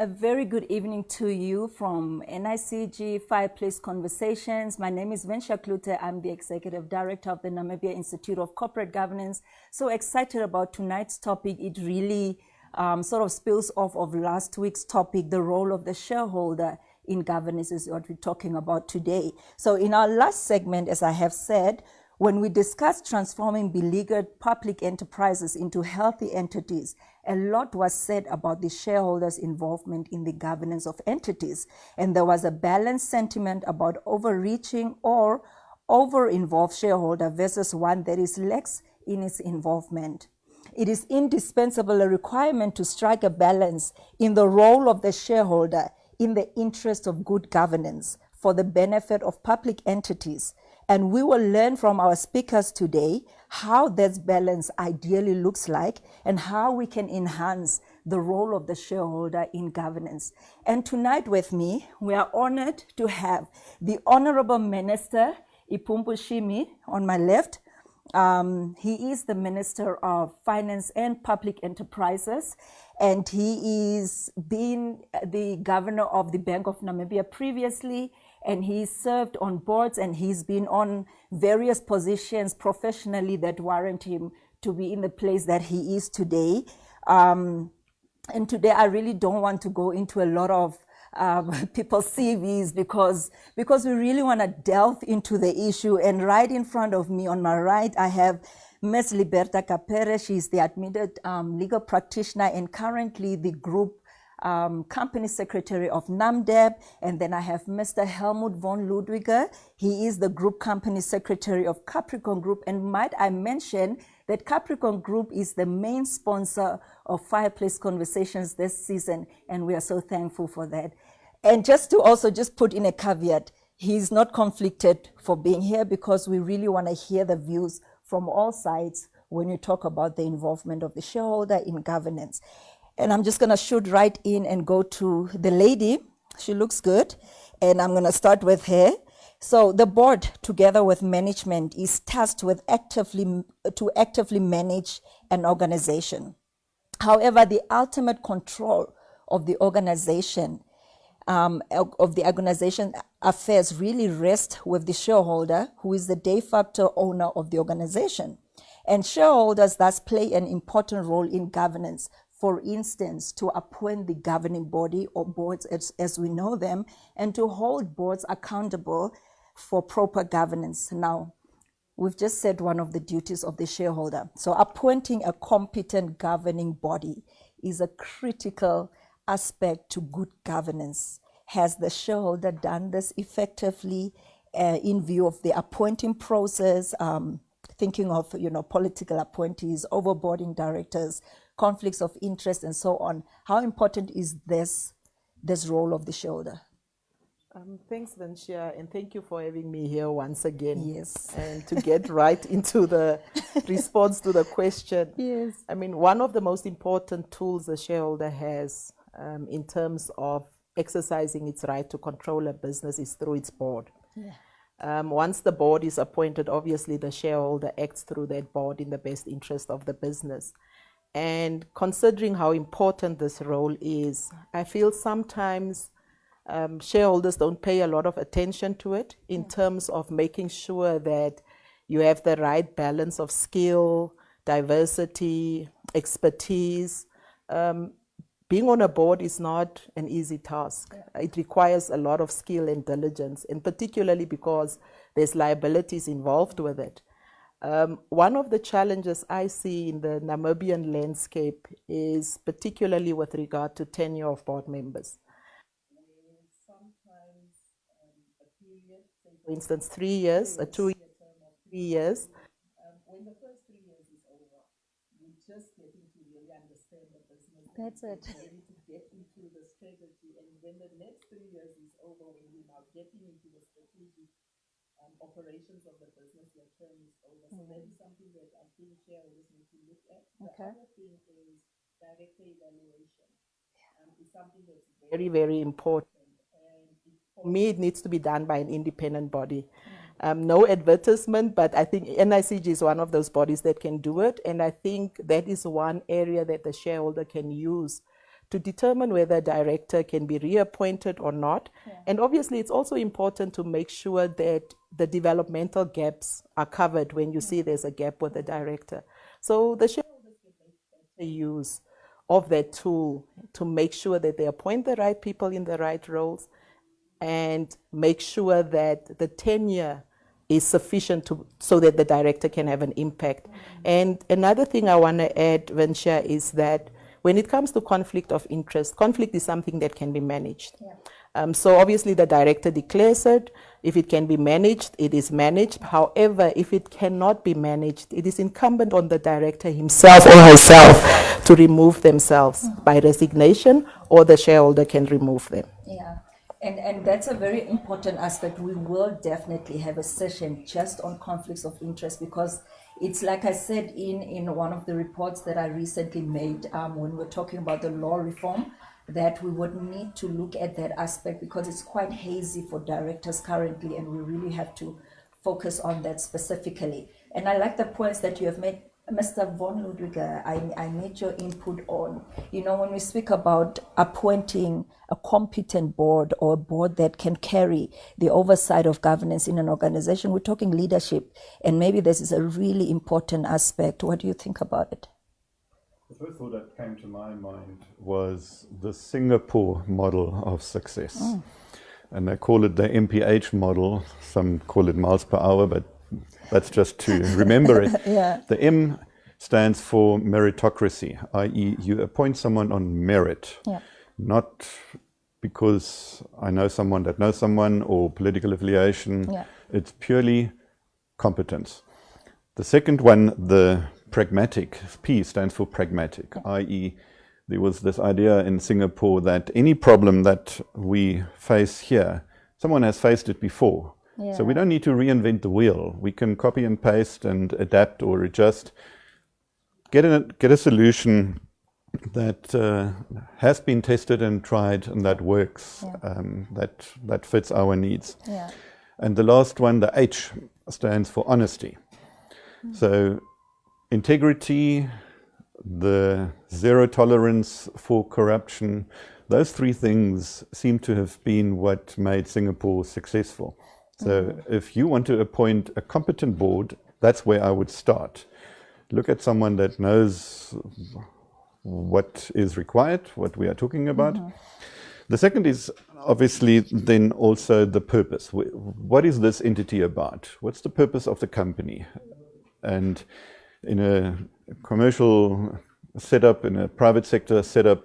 A very good evening to you from NICG Fireplace Conversations. My name is Vensha Klute. I'm the Executive Director of the Namibia Institute of Corporate Governance. So excited about tonight's topic. It really sort of spills off of last week's topic. The role of the shareholder in governance is what we're talking about today. So in our last segment, as I have said, when we discussed transforming beleaguered public enterprises into healthy entities, a lot was said about the shareholders' involvement in the governance of entities. And there was a balanced sentiment about overreaching or over-involved shareholder versus one that is lax in its involvement. It is indispensable a requirement to strike a balance in the role of the shareholder in the interest of good governance for the benefit of public entities. And we will learn from our speakers today how that balance ideally looks like and how we can enhance the role of the shareholder in governance. And tonight with me, we are honored to have the Honorable Minister, Ipumbu Shimi, on my left. He is the Minister of Finance and Public Enterprises, and he is been the Governor of the Bank of Namibia previously, and he served on boards and he's been on various positions professionally that warrant him to be in the place that he is today. And today I really don't want to go into a lot of people's CVs because we really want to delve into the issue. And right in front of me on my right, I have Ms. Liberta Capere. She's the admitted legal practitioner and currently the group Company Secretary of NAMDEB, and then I have Mr. Helmut von Ludwiger. He is the Group Company Secretary of Capricorn Group, and might I mention that Capricorn Group is the main sponsor of Fireplace Conversations this season, and we are so thankful for that. And just to also just put in a caveat, he's not conflicted for being here because we really want to hear the views from all sides when you talk about the involvement of the shareholder in governance. And I'm just going to shoot right in and go to the lady. She looks good. And I'm going to start with her. So the board, together with management, is tasked with actively manage an organization. However, the ultimate control of the organization affairs really rest with the shareholder, who is the de facto owner of the organization. And shareholders thus play an important role in governance. For instance, to appoint the governing body or boards as we know them, and to hold boards accountable for proper governance. Now, we've just said one of the duties of the shareholder. So appointing a competent governing body is a critical aspect to good governance. Has the shareholder done this effectively in view of the appointing process, thinking of political appointees, overboarding directors, conflicts of interest, and so on? How important is this role of the shareholder? Thanks, Vensha, and thank you for having me here once again. Yes. And to get right into the response to the question. Yes. I mean, one of the most important tools the shareholder has in terms of exercising its right to control a business is through its board. Yeah. Once the board is appointed, obviously the shareholder acts through that board in the best interest of the business. And considering how important this role is, I feel sometimes shareholders don't pay a lot of attention to it in terms of making sure that you have the right balance of skill, diversity, expertise. Being on a board is not an easy task. It requires a lot of skill and diligence, and particularly because there's liabilities involved with it. One of the challenges I see in the Namibian landscape is particularly with regard to tenure of board members. Sometimes a period, say for instance 3 years, a 2-year term of 3 years, when the first 3 years is over, you're just getting to really understand the business. That's it. Ready to get into the strategy, and when the next 3 years is over, when you're now getting into the strategic operations of the business, your term is over. So that is something that I think shareholders need to look at. The other thing is director evaluation. It's something that's very, very important. And for me, it needs to be done by an independent body. No advertisement, but I think NICG is one of those bodies that can do it. And I think that is one area that the shareholder can use to determine whether a director can be reappointed or not. Yeah. And obviously, it's also important to make sure that the developmental gaps are covered when you see there's a gap with the director. So the shareholders can make better use of that tool to make sure that they appoint the right people in the right roles and make sure that the tenure is sufficient so that the director can have an impact. And another thing I want to add, Vinsha, is that when it comes to conflict of interest, conflict is something that can be managed. Yeah. So obviously the director declares it. If it can be managed, it is managed. However, if it cannot be managed, it is incumbent on the director himself or herself to remove themselves by resignation, or the shareholder can remove them. Yeah. And that's a very important aspect. We will definitely have a session just on conflicts of interest, because it's like I said in one of the reports that I recently made when we're talking about the law reform, that we would need to look at that aspect, because it's quite hazy for directors currently, and we really have to focus on that specifically. And I like the points that you have made, Mr. Von Ludwiger. I need your input on, when we speak about appointing a competent board, or a board that can carry the oversight of governance in an organization, we're talking leadership, and maybe this is a really important aspect. What do you think about it? The first thought that came to my mind was the Singapore model of success. And they call it the MPH model. Some call it miles per hour, but that's just to remember it. Yeah. The M stands for meritocracy, i.e. you appoint someone on merit, Yeah. not because I know someone that knows someone or political affiliation. Yeah. It's purely competence. The second one, the pragmatic, P stands for pragmatic, i.e. there was this idea in Singapore that any problem that we face here, someone has faced it before. Yeah. So we don't need to reinvent the wheel. We can copy and paste and adapt or adjust. Get a solution that has been tested and tried and that works, that fits our needs. Yeah. And the last one, the H, stands for honesty. So integrity, the zero tolerance for corruption, those three things seem to have been what made Singapore successful. So if you want to appoint a competent board, that's where I would start. Look at someone that knows what is required, what we are talking about. The second is obviously then also the purpose. What is this entity about? What's the purpose of the company? And in a commercial setup, in a private sector setup,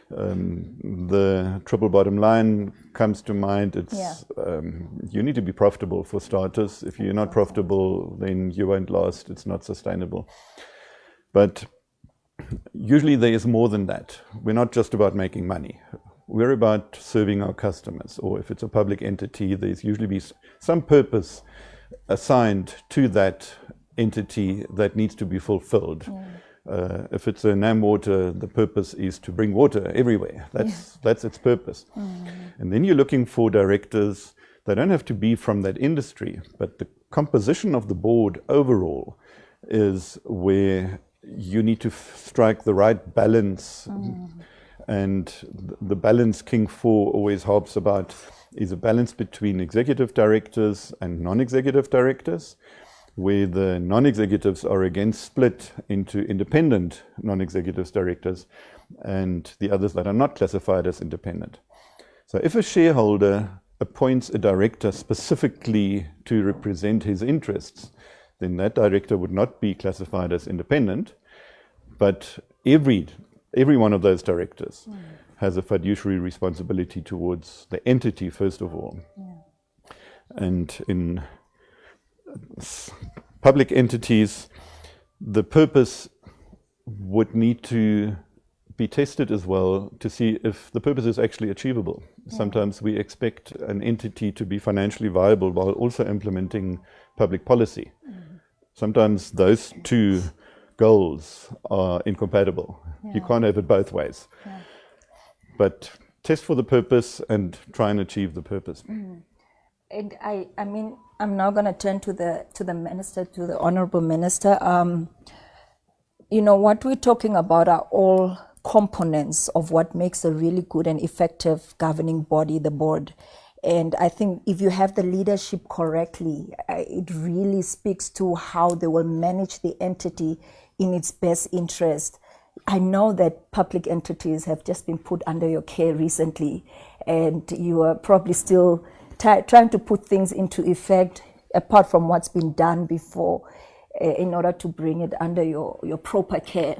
the triple bottom line comes to mind. It's you need to be profitable for starters. If you're not profitable, then you won't last. It's not sustainable. But usually there is more than that. We're not just about making money. We're about serving our customers. Or if it's a public entity, there's usually be some purpose assigned to that entity that needs to be fulfilled. If it's a NamWater, the purpose is to bring water everywhere. That's its purpose. And then you're looking for directors. They don't have to be from that industry, but the composition of the board overall is where you need to strike the right balance. And the balance King 4 always harps about is a balance between executive directors and non-executive directors, where the non-executives are again split into independent non-executive directors and the others that are not classified as independent. So if a shareholder appoints a director specifically to represent his interests, then that director would not be classified as independent, but every one of those directors has a fiduciary responsibility towards the entity, first of all. And in public entities, the purpose would need to be tested as well to see if the purpose is actually achievable. Sometimes we expect an entity to be financially viable while also implementing public policy. Sometimes those two goals are incompatible. You can't have it both ways. But test for the purpose and try and achieve the purpose. And I mean, I'm now going to turn to the minister, to the honorable minister. You know, what we're talking about are all components of what makes a really good and effective governing body, the board. And I think if you have the leadership correctly, it really speaks to how they will manage the entity in its best interest. I know that public entities have just been put under your care recently, and you are probably still trying to put things into effect apart from what's been done before in order to bring it under your proper care.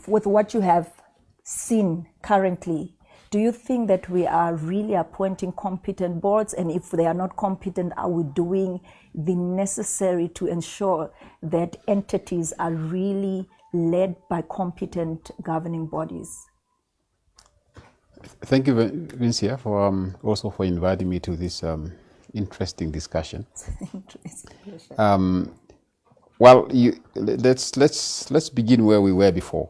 With what you have seen currently, do you think that we are really appointing competent boards? And if they are not competent, are we doing the necessary to ensure that entities are really led by competent governing bodies? Thank you, Vincia, for also for inviting me to this interesting discussion. Well, let's begin where we were before.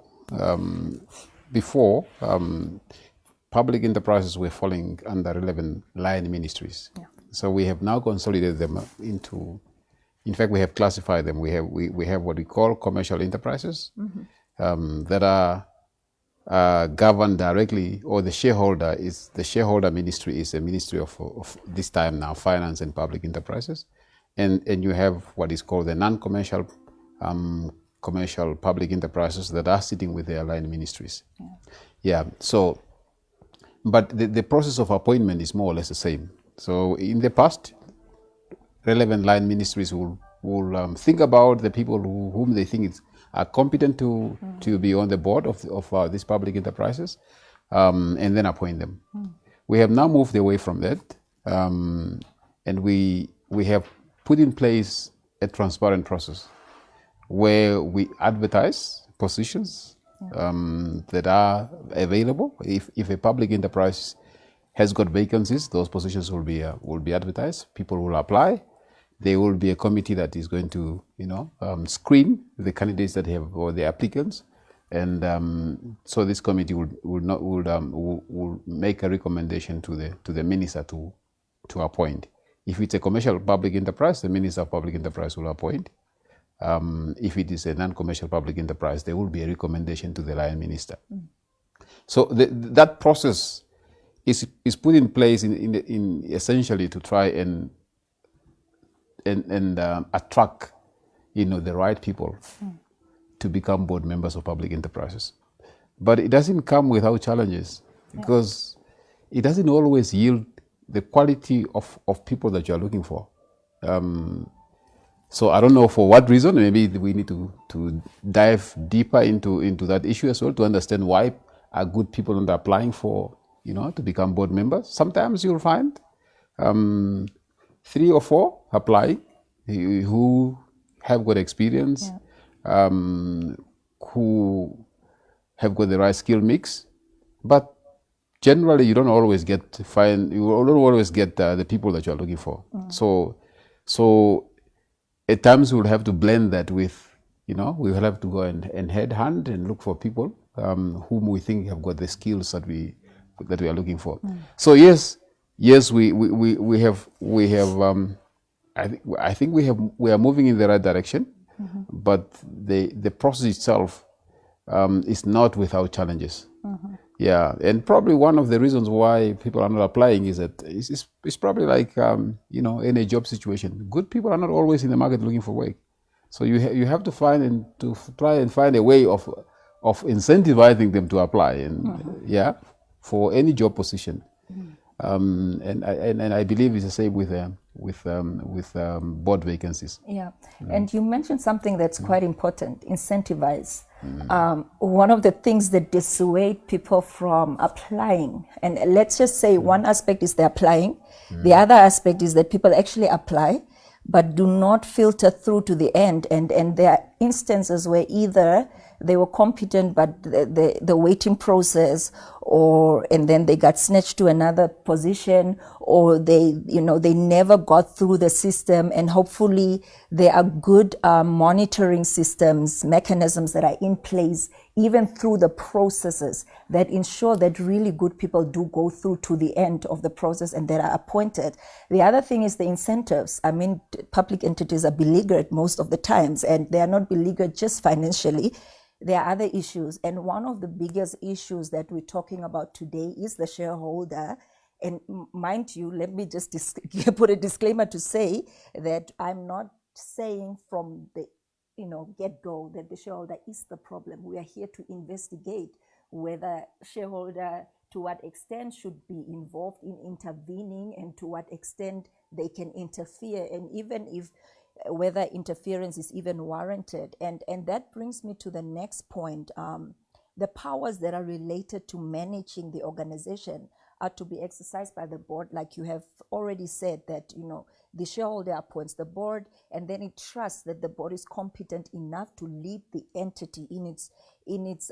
Public enterprises were falling under 11 line ministries. Yeah. So we have now consolidated them into, in fact, we have classified them. We have what we call commercial enterprises that are governed directly, or the shareholder ministry is a ministry of this time now, finance and public enterprises. And you have what is called the non-commercial commercial public enterprises that are sitting with their line ministries. Yeah. So, but the process of appointment is more or less the same. So in the past, relevant line ministries will think about the people whom they think are competent to be on the board of these public enterprises, and then appoint them. We have now moved away from that, and we have put in place a transparent process where we advertise positions that are available. If a public enterprise has got vacancies, those positions will be advertised. People will apply. There will be a committee that is going to, screen the candidates that have, or the applicants, and so this committee will make a recommendation to the minister to appoint. If it's a commercial public enterprise, the Minister of Public Enterprise will appoint. If it is a non-commercial public enterprise, there will be a recommendation to the line minister. So that process is put in place in essentially to try and attract, the right people to become board members of public enterprises. But it doesn't come without challenges, because it doesn't always yield the quality of people that you are looking for. So I don't know for what reason. Maybe we need to dive deeper into that issue as well, to understand why are good people not applying for, to become board members. Sometimes you'll find 3 or 4 applying who have got experience, who have got the right skill mix, but generally you don't always get the people that you're looking for. So at times we'll have to blend that with, we will have to go and headhunt and look for people whom we think have got the skills that we are looking for. So yes, we have. I think we are moving in the right direction, but the process itself is not without challenges. Yeah, and probably one of the reasons why people are not applying is that it's probably like in a job situation. Good people are not always in the market looking for work, so you have to try and find a way of incentivizing them to apply, and for any job position. And I believe it's the same with board vacancies. Yeah, and you mentioned something that's quite important: incentivize. One of the things that dissuade people from applying, and let's just say one aspect is they're applying, the other aspect is that people actually apply but do not filter through to the end, and there are instances where either they were competent but the waiting process, and then they got snatched to another position, or they never got through the system. And hopefully there are good monitoring systems, mechanisms that are in place even through the processes that ensure that really good people do go through to the end of the process and that are appointed. The other thing is the incentives. I mean, public entities are beleaguered most of the times, and they are not beleaguered just financially. there are other issues. And one of the biggest issues that we're talking about today is the shareholder. And mind you, let me just put a disclaimer to say that I'm not saying from the get-go that the shareholder is the problem. We are here to investigate whether shareholder, to what extent should be involved in intervening and to what extent they can interfere, and even if whether interference is even warranted. And that brings me to the next point. The powers that are related to managing the organization are to be exercised by the board, like you have already said, that the shareholder appoints the board, and then it trusts that the board is competent enough to lead the entity in its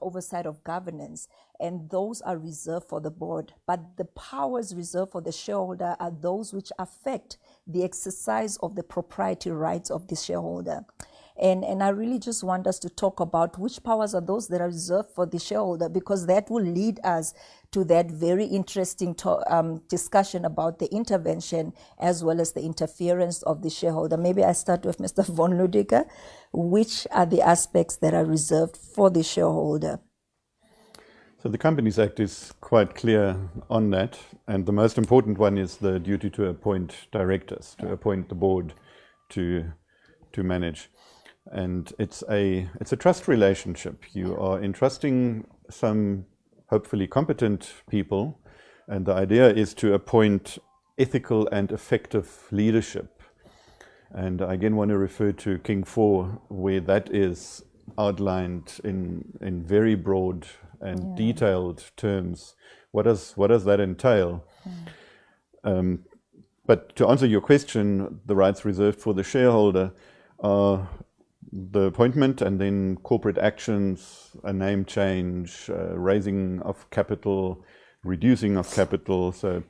oversight of governance, and those are reserved for the board. But the powers reserved for the shareholder are those which affect the exercise of the proprietary rights of the shareholder. And I really just want us to talk about which powers are those that are reserved for the shareholder, because that will lead us to that very interesting discussion about the intervention as well as the interference of the shareholder. Maybe I start with Mr. von Ludiger. Which are the aspects that are reserved for the shareholder? So the Companies Act is quite clear on that, and the most important one is the duty to appoint directors, to appoint the board to manage. And it's a trust relationship. You are entrusting some hopefully competent people, and the idea is to appoint ethical and effective leadership. And I again want to refer to King 4, where that is outlined in very broad and detailed terms. What does that entail? But to answer your question, the rights reserved for the shareholder are the appointment and then corporate actions, a name change, raising of capital, reducing of capital. So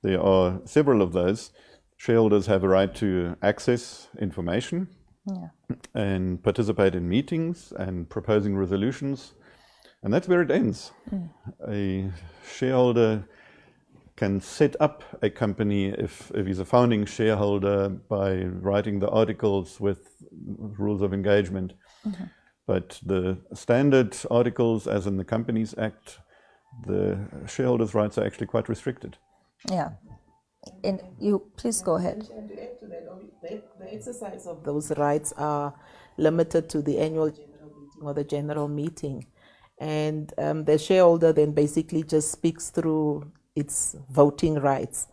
there are several of those. Shareholders have a right to access information and participate in meetings and proposing resolutions. And that's where it ends. A shareholder can set up a company if he's a founding shareholder by writing the articles with rules of engagement. But the standard articles, as in the Companies Act, the shareholders' rights are actually quite restricted. Yeah. And you, please go ahead. And to add to that, the exercise of those rights are limited to the annual general meeting or the general meeting. And the shareholder then basically just speaks through its voting rights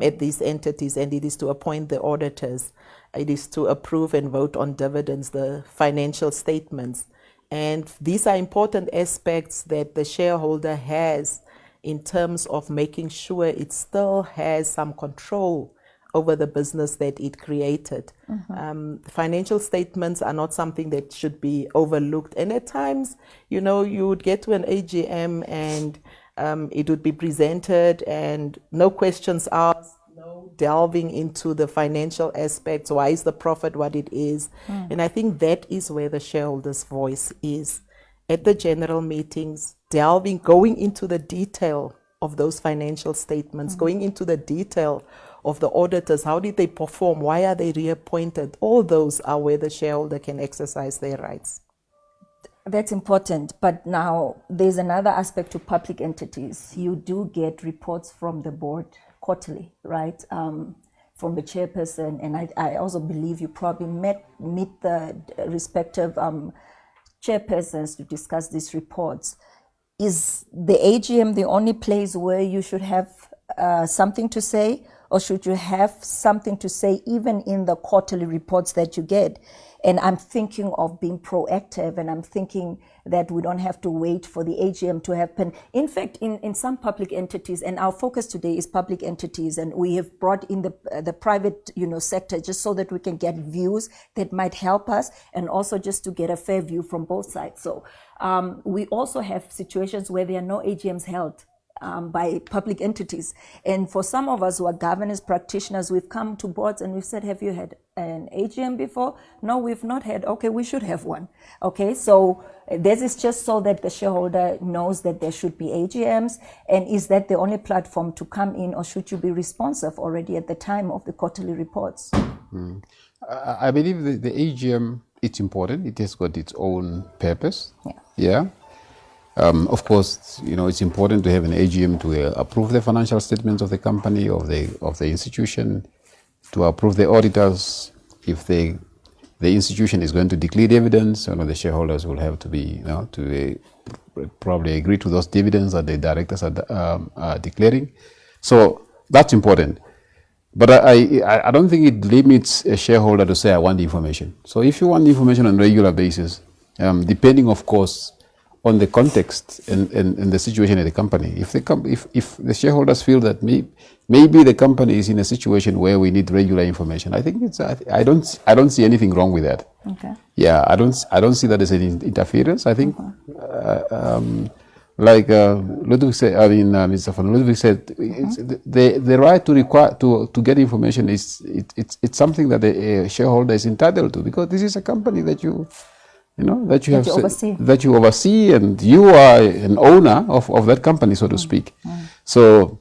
at these entities, and it is to appoint the auditors. It is to approve and vote on dividends, the financial statements. And these are important aspects that the shareholder has in terms of making sure it still has some control over the business that it created. Financial statements are not something that should be overlooked. And at times, you would get to an AGM and it would be presented and no questions asked, no delving into the financial aspects. Why is the profit what it is? And I think that is where the shareholder's voice is. At the general meetings, going into the detail of those financial statements, going into the detail of the auditors, how did they perform, why are they reappointed? All those are where the shareholder can exercise their rights. That's important, but now there's another aspect to public entities. You do get reports from the board quarterly, right? From the chairperson, and I also believe you probably meet the respective chairpersons to discuss these reports. Is the AGM the only place where you should have something to say, or should you have something to say even in the quarterly reports that you get? And I'm thinking of being proactive, and I'm thinking that we don't have to wait for the AGM to happen. In fact, in some public entities, and our focus today is public entities, and we have brought in the private sector just so that we can get views that might help us, and also just to get a fair view from both sides. So we also have situations where there are no AGMs held by public entities. And for some of us who are governance practitioners, we've come to boards and we've said, have you had an AGM before? No, we've not had. Okay, we should have one. Okay, so this is just so that the shareholder knows that there should be AGMs. And is that the only platform to come in, or should you be responsive already at the time of the quarterly reports? I believe the AGM it's important. It has got its own purpose. Yeah. Yeah. Of course, it's important to have an AGM to approve the financial statements of the company, of the institution, to approve the auditors. If the institution is going to declare dividends, the shareholders will have to be, to probably agree to those dividends that the directors are declaring. So that's important. But I don't think it limits a shareholder to say, I want information. So if you want information on a regular basis, depending, of course, on the context and the situation of the company. If the shareholders feel that maybe the company is in a situation where we need regular information, I think I don't see anything wrong with that. Okay. Yeah, I don't see that as an interference. I think, like Ludwig said, Mr. Van Ludwig said, it's the right to get information it's something that a shareholder is entitled to, because this is a company that you oversee, and you are an owner of that company, so to speak. So,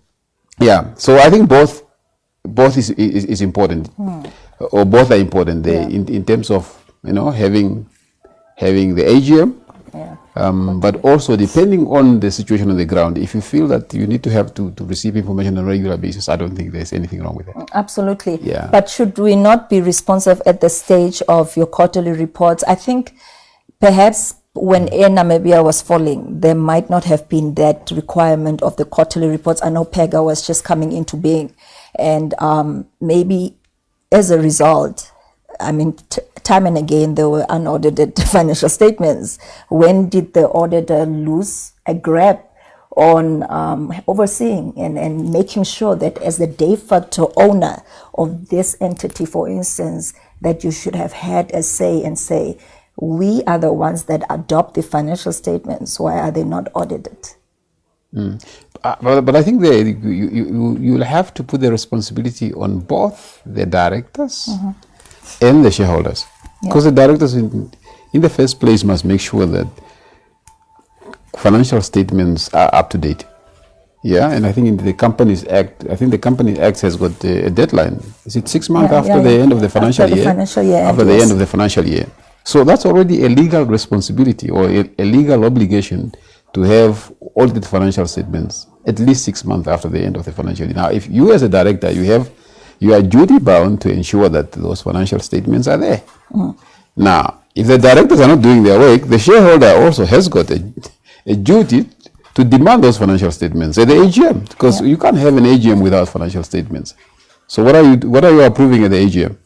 yeah. So I think both is important, or both are important. In terms of having the AGM, but also depending on the situation on the ground. If you feel that you need to have to receive information on a regular basis, I don't think there's anything wrong with it. Absolutely. Yeah. But should we not be responsive at the stage of your quarterly reports? I think perhaps when Air Namibia was falling, there might not have been that requirement of the quarterly reports. I know PEGA was just coming into being. And maybe as a result, time and again, there were unaudited financial statements. When did the auditor lose a grip on overseeing and making sure that as the de facto owner of this entity, for instance, that you should have had a say and say, we are the ones that adopt the financial statements. Why are they not audited? But I think you'll have to put the responsibility on both the directors and the shareholders. Because the directors in the first place must make sure that financial statements are up to date. Yeah, and I think in the Companies Act, the Companies Act has got a deadline. Is it 6 months after the end of the financial year? After the end of the financial year. So that's already a legal responsibility or a legal obligation to have audited financial statements at least 6 months after the end of the financial year. Now, if you as a director, you are duty bound to ensure that those financial statements are there. Now, if the directors are not doing their work, the shareholder also has got a duty to demand those financial statements at the AGM, because you can't have an AGM without financial statements. So what are you approving at the AGM?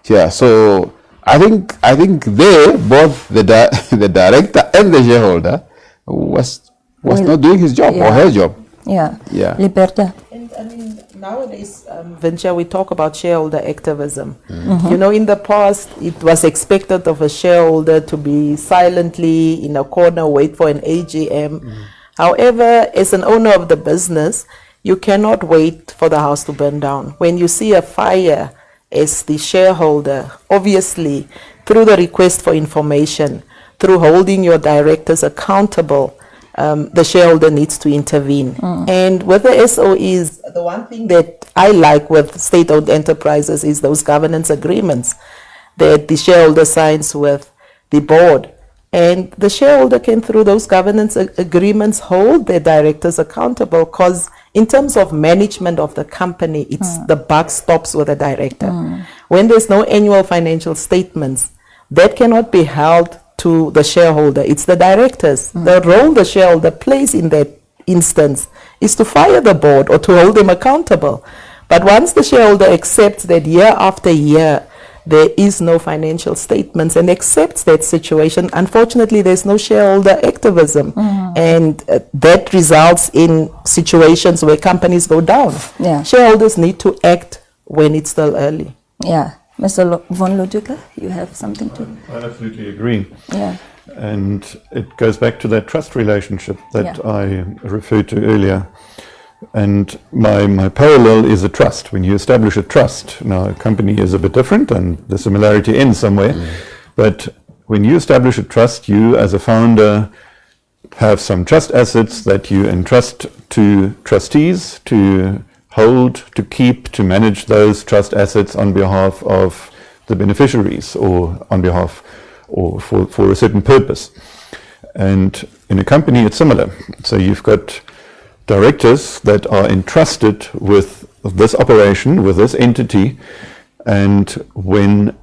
Yeah, so I think there both the director and the shareholder was not doing his job or her job. Yeah. Liberta. And nowadays, Vinsha, we talk about shareholder activism. In the past, it was expected of a shareholder to be silently in a corner, wait for an AGM. However, as an owner of the business, you cannot wait for the house to burn down. When you see a fire as the shareholder, obviously, through the request for information, through holding your directors accountable, the shareholder needs to intervene. And with the SOEs, the one thing that I like with state-owned enterprises is those governance agreements that the shareholder signs with the board. And the shareholder can, through those governance agreements, hold their directors accountable, because in terms of management of the company, it's the buck stops with the director. When there's no annual financial statements, that cannot be held to the shareholder. It's the directors. The role the shareholder plays in that instance is to fire the board or to hold them accountable. But once the shareholder accepts that year after year there is no financial statements and accepts that situation, unfortunately there's no shareholder activism. And that results in situations where companies go down. Shareholders need to act when it's still early. Mr. Von Ludwig, you have something to... I absolutely agree. And it goes back to that trust relationship that I referred to earlier. And my parallel is a trust. When you establish a trust, now a company is a bit different and the similarity ends somewhere, but when you establish a trust, you as a founder have some trust assets that you entrust to trustees to hold, to keep, to manage those trust assets on behalf of the beneficiaries or on behalf or for a certain purpose. And in a company, it's similar. So you've got directors that are entrusted with this operation, with this entity, and when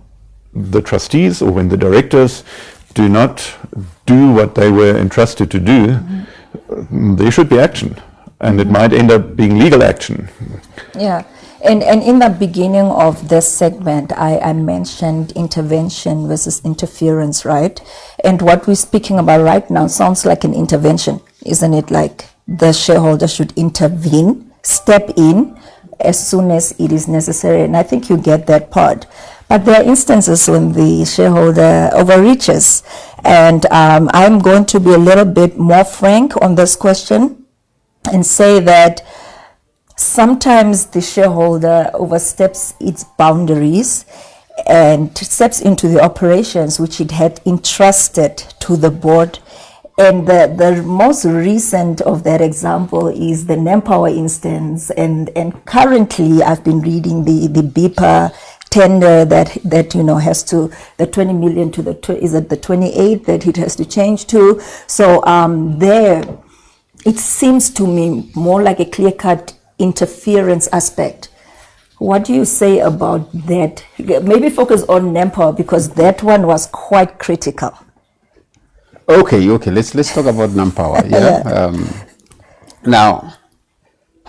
the trustees or when the directors do not do what they were entrusted to do, there should be action, and it might end up being legal action. Yeah. And in the beginning of this segment, I mentioned intervention versus interference, right? And what we're speaking about right now sounds like an intervention, isn't it? Like the shareholder should intervene, step in as soon as it is necessary. And I think you get that part. But there are instances when the shareholder overreaches. And I'm going to be a little bit more frank on this question and say that sometimes the shareholder oversteps its boundaries and steps into the operations which it had entrusted to the board. And the most recent of that example is the Nampower instance. And currently I've been reading the BIPA tender that you know has to the 20 million to the is it the 28 that it has to change to. So there it seems to me more like a clear-cut interference aspect. What do you say about that? Maybe focus on Nampower because that one was quite critical. Okay. Let's talk about Nampower. Yeah. Now,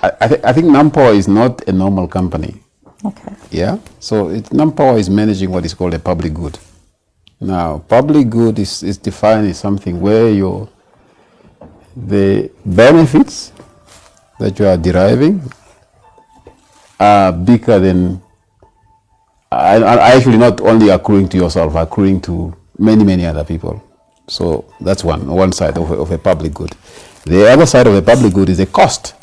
I think Nampower is not a normal company. Okay. Yeah. So Nampower is managing what is called a public good. Now, public good is defined as something where the benefits that you are deriving are bigger than, actually not only accruing to yourself, accruing to many other people. So that's one side of a public good. The other side of a public good is a cost.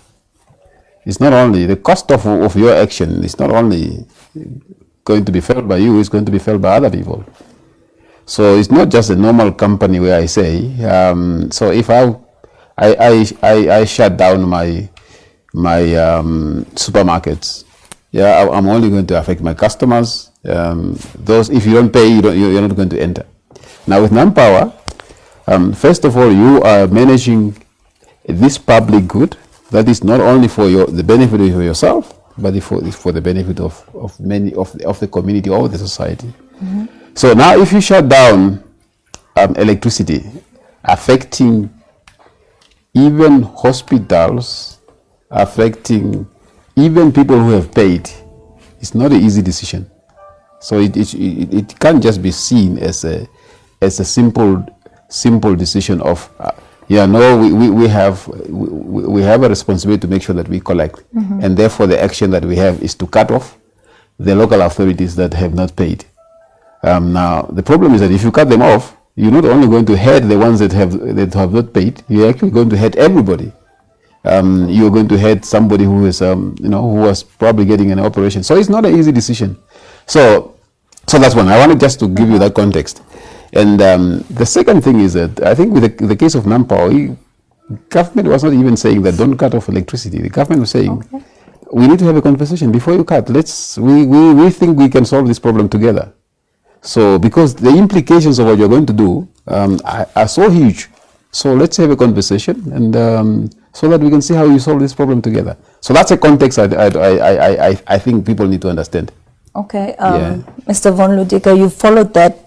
It's not only the cost of your action. It's not only going to be felt by you. It's going to be felt by other people. So it's not just a normal company where I say. So if I shut down my supermarkets, yeah, I'm only going to affect my customers. Those, if you don't pay, you're not going to enter. Now with Nampower, first of all, you are managing this public good that is not only for the benefit of yourself, but for the benefit of many of the community or the society. Mm-hmm. So now, if you shut down electricity, affecting even hospitals, affecting even people who have paid, it's not an easy decision. So it can't just be seen as a simple decision of we have a responsibility to make sure that we collect, and therefore the action that we have is to cut off the local authorities that have not paid. Now the problem is that if you cut them off, you're not only going to hurt the ones that have not paid. You're actually going to hurt everybody. You're going to hurt somebody who is who was probably getting an operation. So it's not an easy decision. So that's one. I wanted just to give you that context. And the second thing is that I think with the case of Nampower, government was not even saying that don't cut off electricity. The government was saying we need to have a conversation before you cut. We think we can solve this problem together. So because the implications of what you're going to do are so huge. So let's have a conversation and so that we can see how you solve this problem together. So that's a context I think people need to understand. Okay, Mr. Von Ludiker, you followed that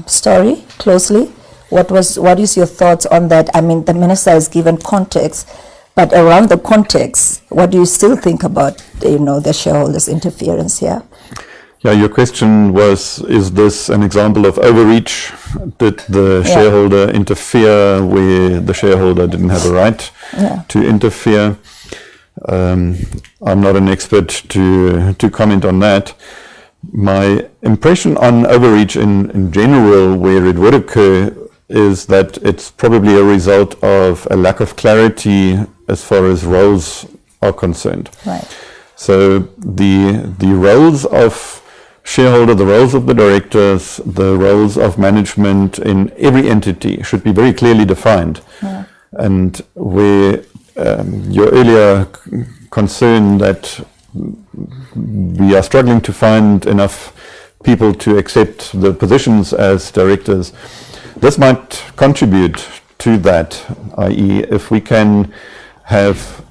story closely. What is your thoughts on that? I mean, the minister has given context, but around the context, what do you still think about the shareholders' interference here? Yeah, your question was, is this an example of overreach? Did the shareholder interfere where the shareholder didn't have a right to interfere? I'm not an expert to comment on that. My impression on overreach in general, where it would occur, is that it's probably a result of a lack of clarity as far as roles are concerned. Right. So the roles of shareholder, the roles of the directors, the roles of management in every entity should be very clearly defined. Yeah. And where your earlier concern that we are struggling to find enough people to accept the positions as directors. This might contribute to that, i.e. if we can have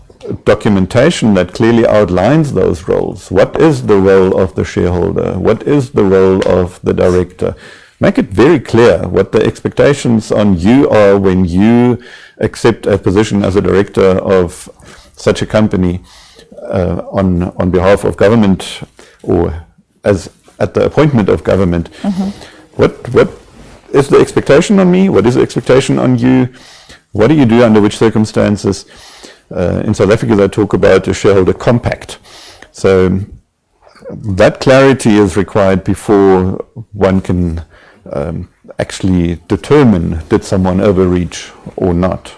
documentation that clearly outlines those roles. What is the role of the shareholder? What is the role of the director? Make it very clear what the expectations on you are when you accept a position as a director of such a company on behalf of government, or as at the appointment of government. What is the expectation on me? What is the expectation on you? What do you do under which circumstances? In South Africa, they talk about a shareholder compact. So that clarity is required before one can actually determine did someone overreach or not.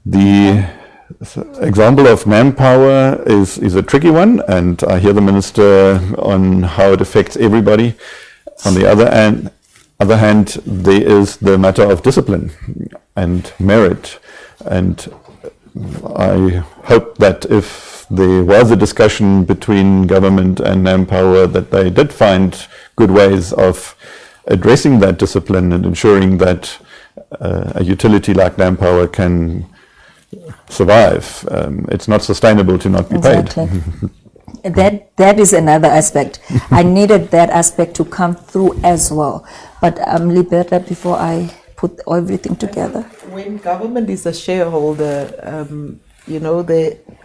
The example of manpower is a tricky one, and I hear the minister on how it affects everybody. On the other hand, there is the matter of discipline and merit, and I hope that if there was a discussion between government and manpower, that they did find good ways of addressing that discipline and ensuring that a utility like manpower can survive. It's not sustainable to not be paid. That is another aspect. I needed that aspect to come through as well. But Liberta, before I put everything together. When government is a shareholder,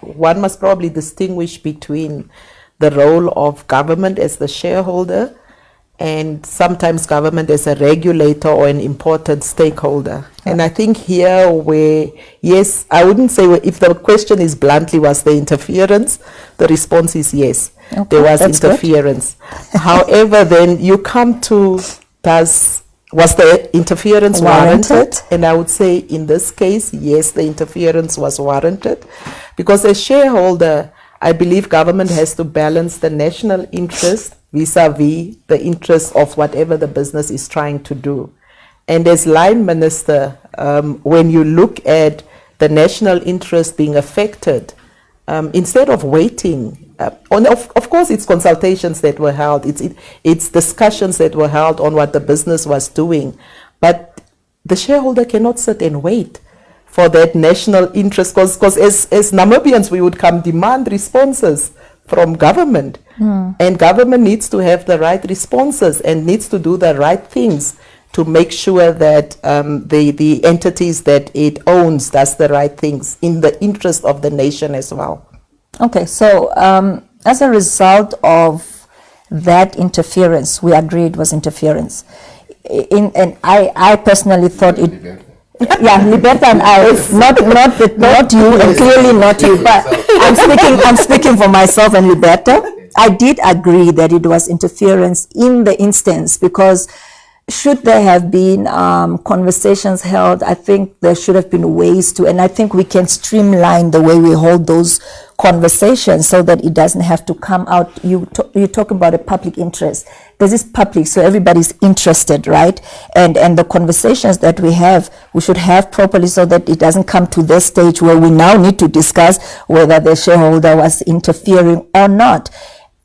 one must probably distinguish between the role of government as the shareholder and sometimes government as a regulator or an important stakeholder. And I think here where, yes, I wouldn't say, if the question is bluntly, was there interference? The response is yes, there was interference. However, then you come to, was the interference warranted? And I would say in this case, yes, the interference was warranted. Because as shareholder, I believe government has to balance the national interest vis-a-vis the interest of whatever the business is trying to do. And as line minister, when you look at the national interest being affected, instead of waiting, of course it's consultations that were held, it's discussions that were held on what the business was doing, but the shareholder cannot sit and wait for that national interest, because as Namibians we would come demand responses from government, and government needs to have the right responses and needs to do the right things to make sure that the entities that it owns does the right things in the interest of the nation as well. Okay, so as a result of that interference, we agreed was interference. And I personally thought it. Yeah, Liberta and I, not you, and clearly not you, but I'm speaking for myself and Liberta. I did agree that it was interference in the instance, because should there have been conversations held, I think there should have been ways to, and I think we can streamline the way we hold those conversations so that it doesn't have to come out. You're talking about a public interest. This is public, so everybody's interested, right? And the conversations that we should have properly so that it doesn't come to this stage where we now need to discuss whether the shareholder was interfering or not.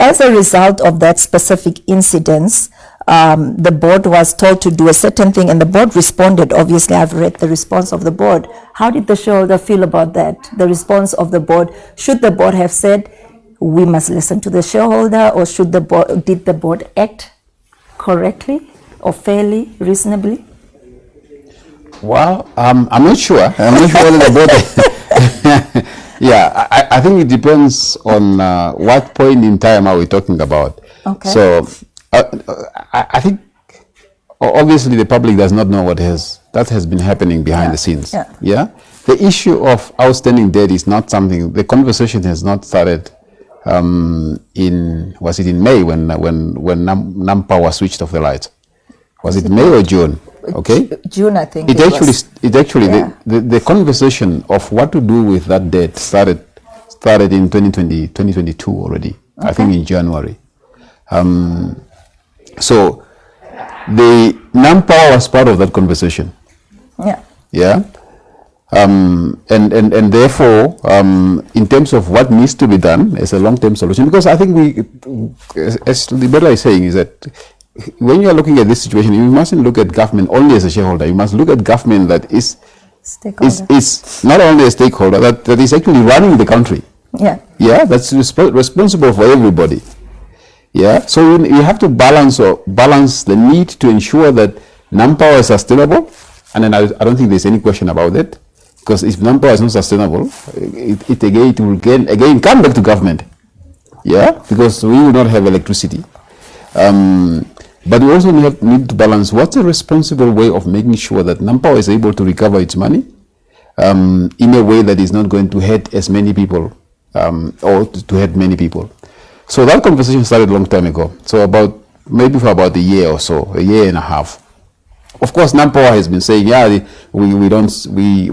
As a result of that specific incident, the board was told to do a certain thing, and the board responded. Obviously, I've read the response of the board. How did the shareholder feel about that? The response of the board. Should the board have said, we must listen to the shareholder, or did the board act correctly or fairly, reasonably? Well, I'm not sure. I'm not sure whether the board. Yeah, I think it depends on what point in time are we talking about. Okay. So I think obviously the public does not know what has been happening behind the scenes. Yeah. The issue of outstanding debt is not something. The conversation has not started. Was it in May when NAMPA was switched off the lights? Was it May or June? Okay. June, I think. The conversation of what to do with that debt started in 2022 already. Okay. I think in January. So the NAMPA was part of that conversation. Yeah. Yeah. And therefore, in terms of what needs to be done as a long-term solution, because I think as Liberta is saying, is that when you are looking at this situation, you mustn't look at government only as a shareholder. You must look at government that is not only a stakeholder, that is actually running the country. Yeah. Yeah, that's responsible for everybody. Yeah, so you have to balance the need to ensure that manpower is sustainable, and then I don't think there's any question about that, because if manpower is not sustainable, it will again come back to government. Yeah, because we will not have electricity. But we also need to balance what's a responsible way of making sure that manpower is able to recover its money in a way that is not going to hurt as many people or to hurt many people. So that conversation started a long time ago. So maybe for about a year or so, a year and a half. Of course, manpower has been saying, yeah, we don't see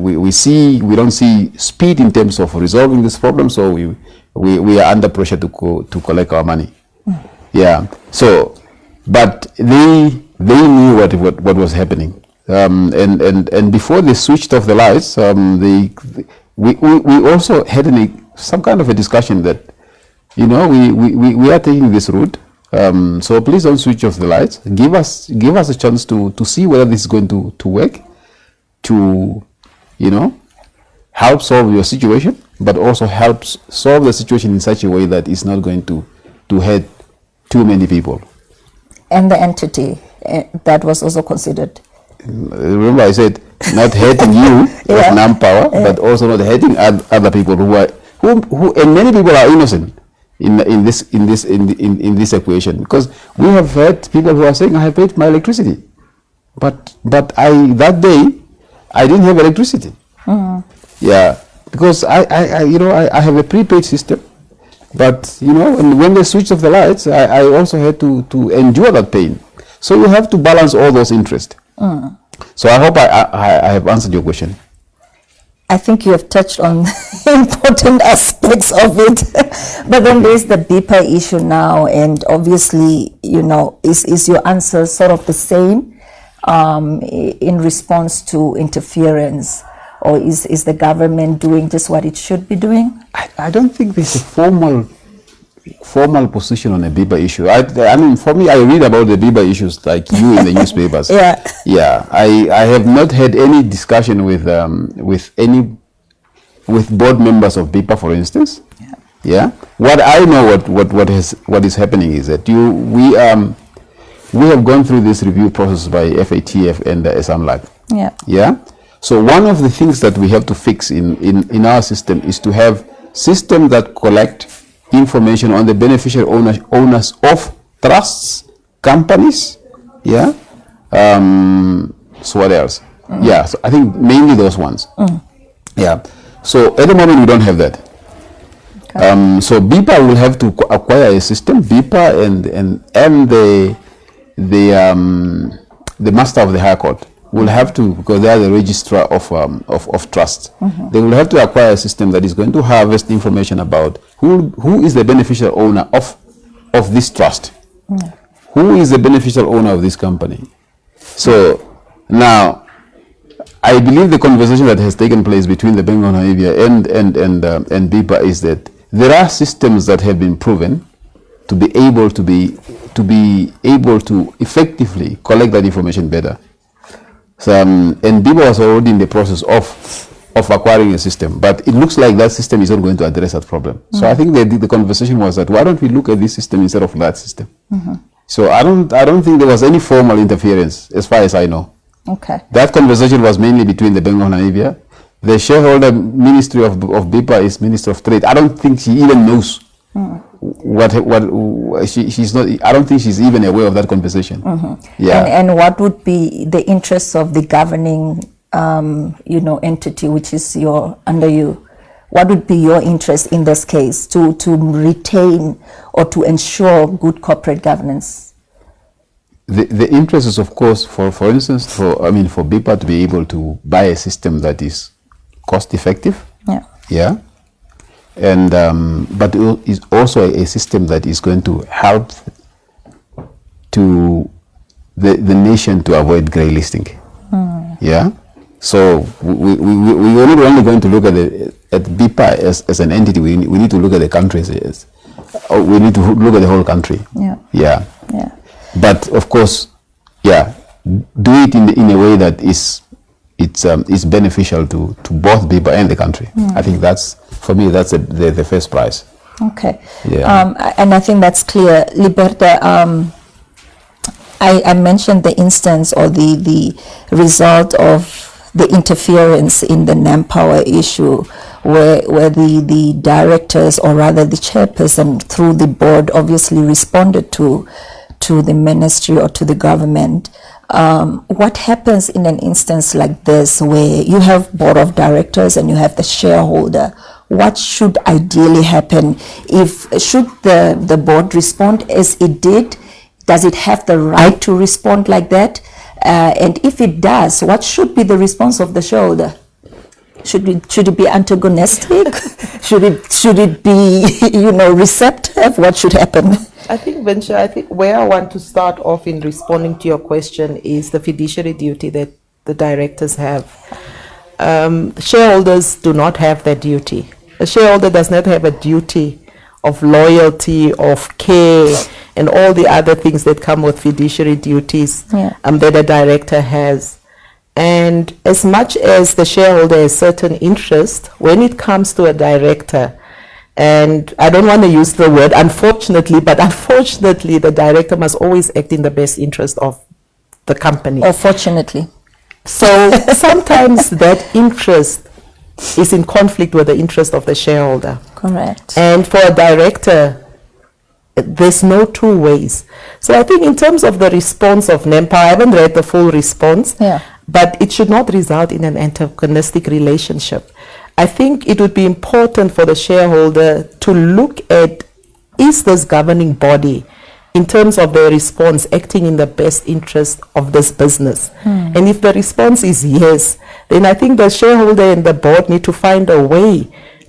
speed in terms of resolving this problem, so we are under pressure to collect our money. Yeah. So, but they knew what was happening, and before they switched off the lights, we also had some kind of a discussion that, you know, we are taking this route, so please don't switch off the lights. Give us a chance to see whether this is going to work, to, you know, help solve your situation, but also helps solve the situation in such a way that it's not going to hurt too many people. And the entity that was also considered. Remember, I said not hurting you with manpower, but also not hurting other people who and many people are innocent in this equation, because we have heard people who are saying, I have paid my electricity, but that day I didn't have electricity. Yeah, because I have a prepaid system. But, you know, when they switched off the lights, I also had to endure that pain. So you have to balance all those interests. So I hope I have answered your question. I think you have touched on important aspects of it. But then there's the BIPA issue now, and obviously, you know, is your answer sort of the same in response to interference? Or is the government doing just what it should be doing? I don't think there's a formal position on a BIPA issue. I mean, for me, I read about the BIPA issues like you in the newspapers. Yeah. I have not had any discussion with board members of BIPA, for instance. Yeah. What I know, what is happening is that we have gone through this review process by FATF and the SAMLAG. Yeah. So one of the things that we have to fix in our system is to have systems that collect information on the beneficial owners of trusts, companies, yeah. So what else? Yeah, so I think mainly those ones. Yeah. So at the moment we don't have that. Okay. So BIPA will have to acquire a system. BIPA and the master of the High Court will have to, because they are the registrar of trust. They will have to acquire a system that is going to harvest information about who is the beneficial owner of this trust, who is the beneficial owner of this company. So now, I believe the conversation that has taken place between the Bank of Namibia and BIPA is that there are systems that have been proven to be able to effectively collect that information better. So, and BIPA was already in the process of acquiring a system, but it looks like that system is not going to address that problem. So I think the conversation was that, why don't we look at this system instead of that system? So I don't think there was any formal interference, as far as I know. Okay. That conversation was mainly between the Bank of Namibia. The shareholder ministry of BIPA is Minister of Trade. I don't think she even knows she's not. I don't think she's even aware of that conversation. Yeah. And what would be the interests of the governing, entity, which is under you? What would be your interest in this case to retain or to ensure good corporate governance? The interest is, of course, for instance, for BIPA to be able to buy a system that is cost effective. Yeah. Yeah. And but it is also a system that is going to help to the nation to avoid grey listing. Yeah. So we're not only going to look at BIPA as an entity. We need to look at the country we need to look at the whole country. Yeah. But of course, do it in a way that is beneficial to both BIPA and the country. I think that's, for me, that's the first prize. Okay. Yeah. And I think that's clear. Liberta, I mentioned the instance or the result of the interference in the NamPower issue, where the directors, or rather the chairperson through the board, obviously responded to the ministry or to the government. What happens in an instance like this, where you have board of directors and you have the shareholder? What should ideally happen? Should the board respond as it did? Does it have the right to respond like that? And if it does, what should be the response of the shareholder? Should it be antagonistic? should it be receptive? What should happen? I think, Vensha, where I want to start off in responding to your question is the fiduciary duty that the directors have. Shareholders do not have that duty. A shareholder does not have a duty of loyalty, of care, and all the other things that come with fiduciary duties that a director has. And as much as the shareholder has certain interest, when it comes to a director, and I don't want to use the word unfortunately, but unfortunately the director must always act in the best interest of the company. Or fortunately. So sometimes that interest is in conflict with the interest of the shareholder. Correct. And for a director, there's no two ways. So I think in terms of the response of NamPower, I haven't read the full response, but it should not result in an antagonistic relationship. I think it would be important for the shareholder to look at, is this governing body, in terms of their response, acting in the best interest of this business? And if the response is yes, then I think the shareholder and the board need to find a way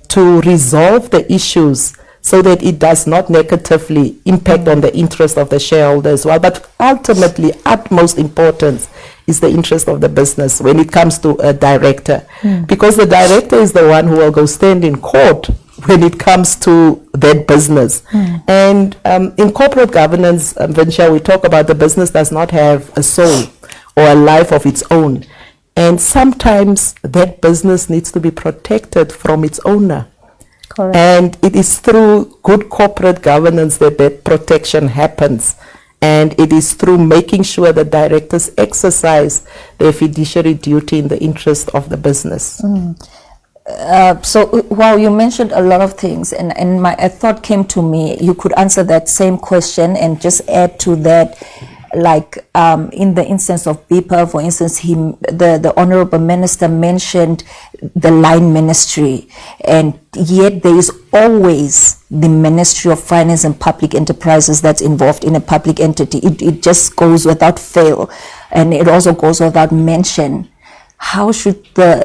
to resolve the issues so that it does not negatively impact on the interest of the shareholder as well. But ultimately, utmost importance is the interest of the business when it comes to a director. Because the director is the one who will go stand in court when it comes to that business. And in corporate governance, Vensha, we talk about the business does not have a soul or a life of its own. And sometimes that business needs to be protected from its owner. Correct. And it is through good corporate governance that that protection happens. And it is through making sure that directors exercise their fiduciary duty in the interest of the business. So, wow, you mentioned a lot of things, and a thought came to me. You could answer that same question and just add to that, like in the instance of BIPA, for instance, the Honorable Minister mentioned the line ministry, and yet there is always the Ministry of Finance and Public Enterprises that's involved in a public entity. It just goes without fail, and it also goes without mention. How should this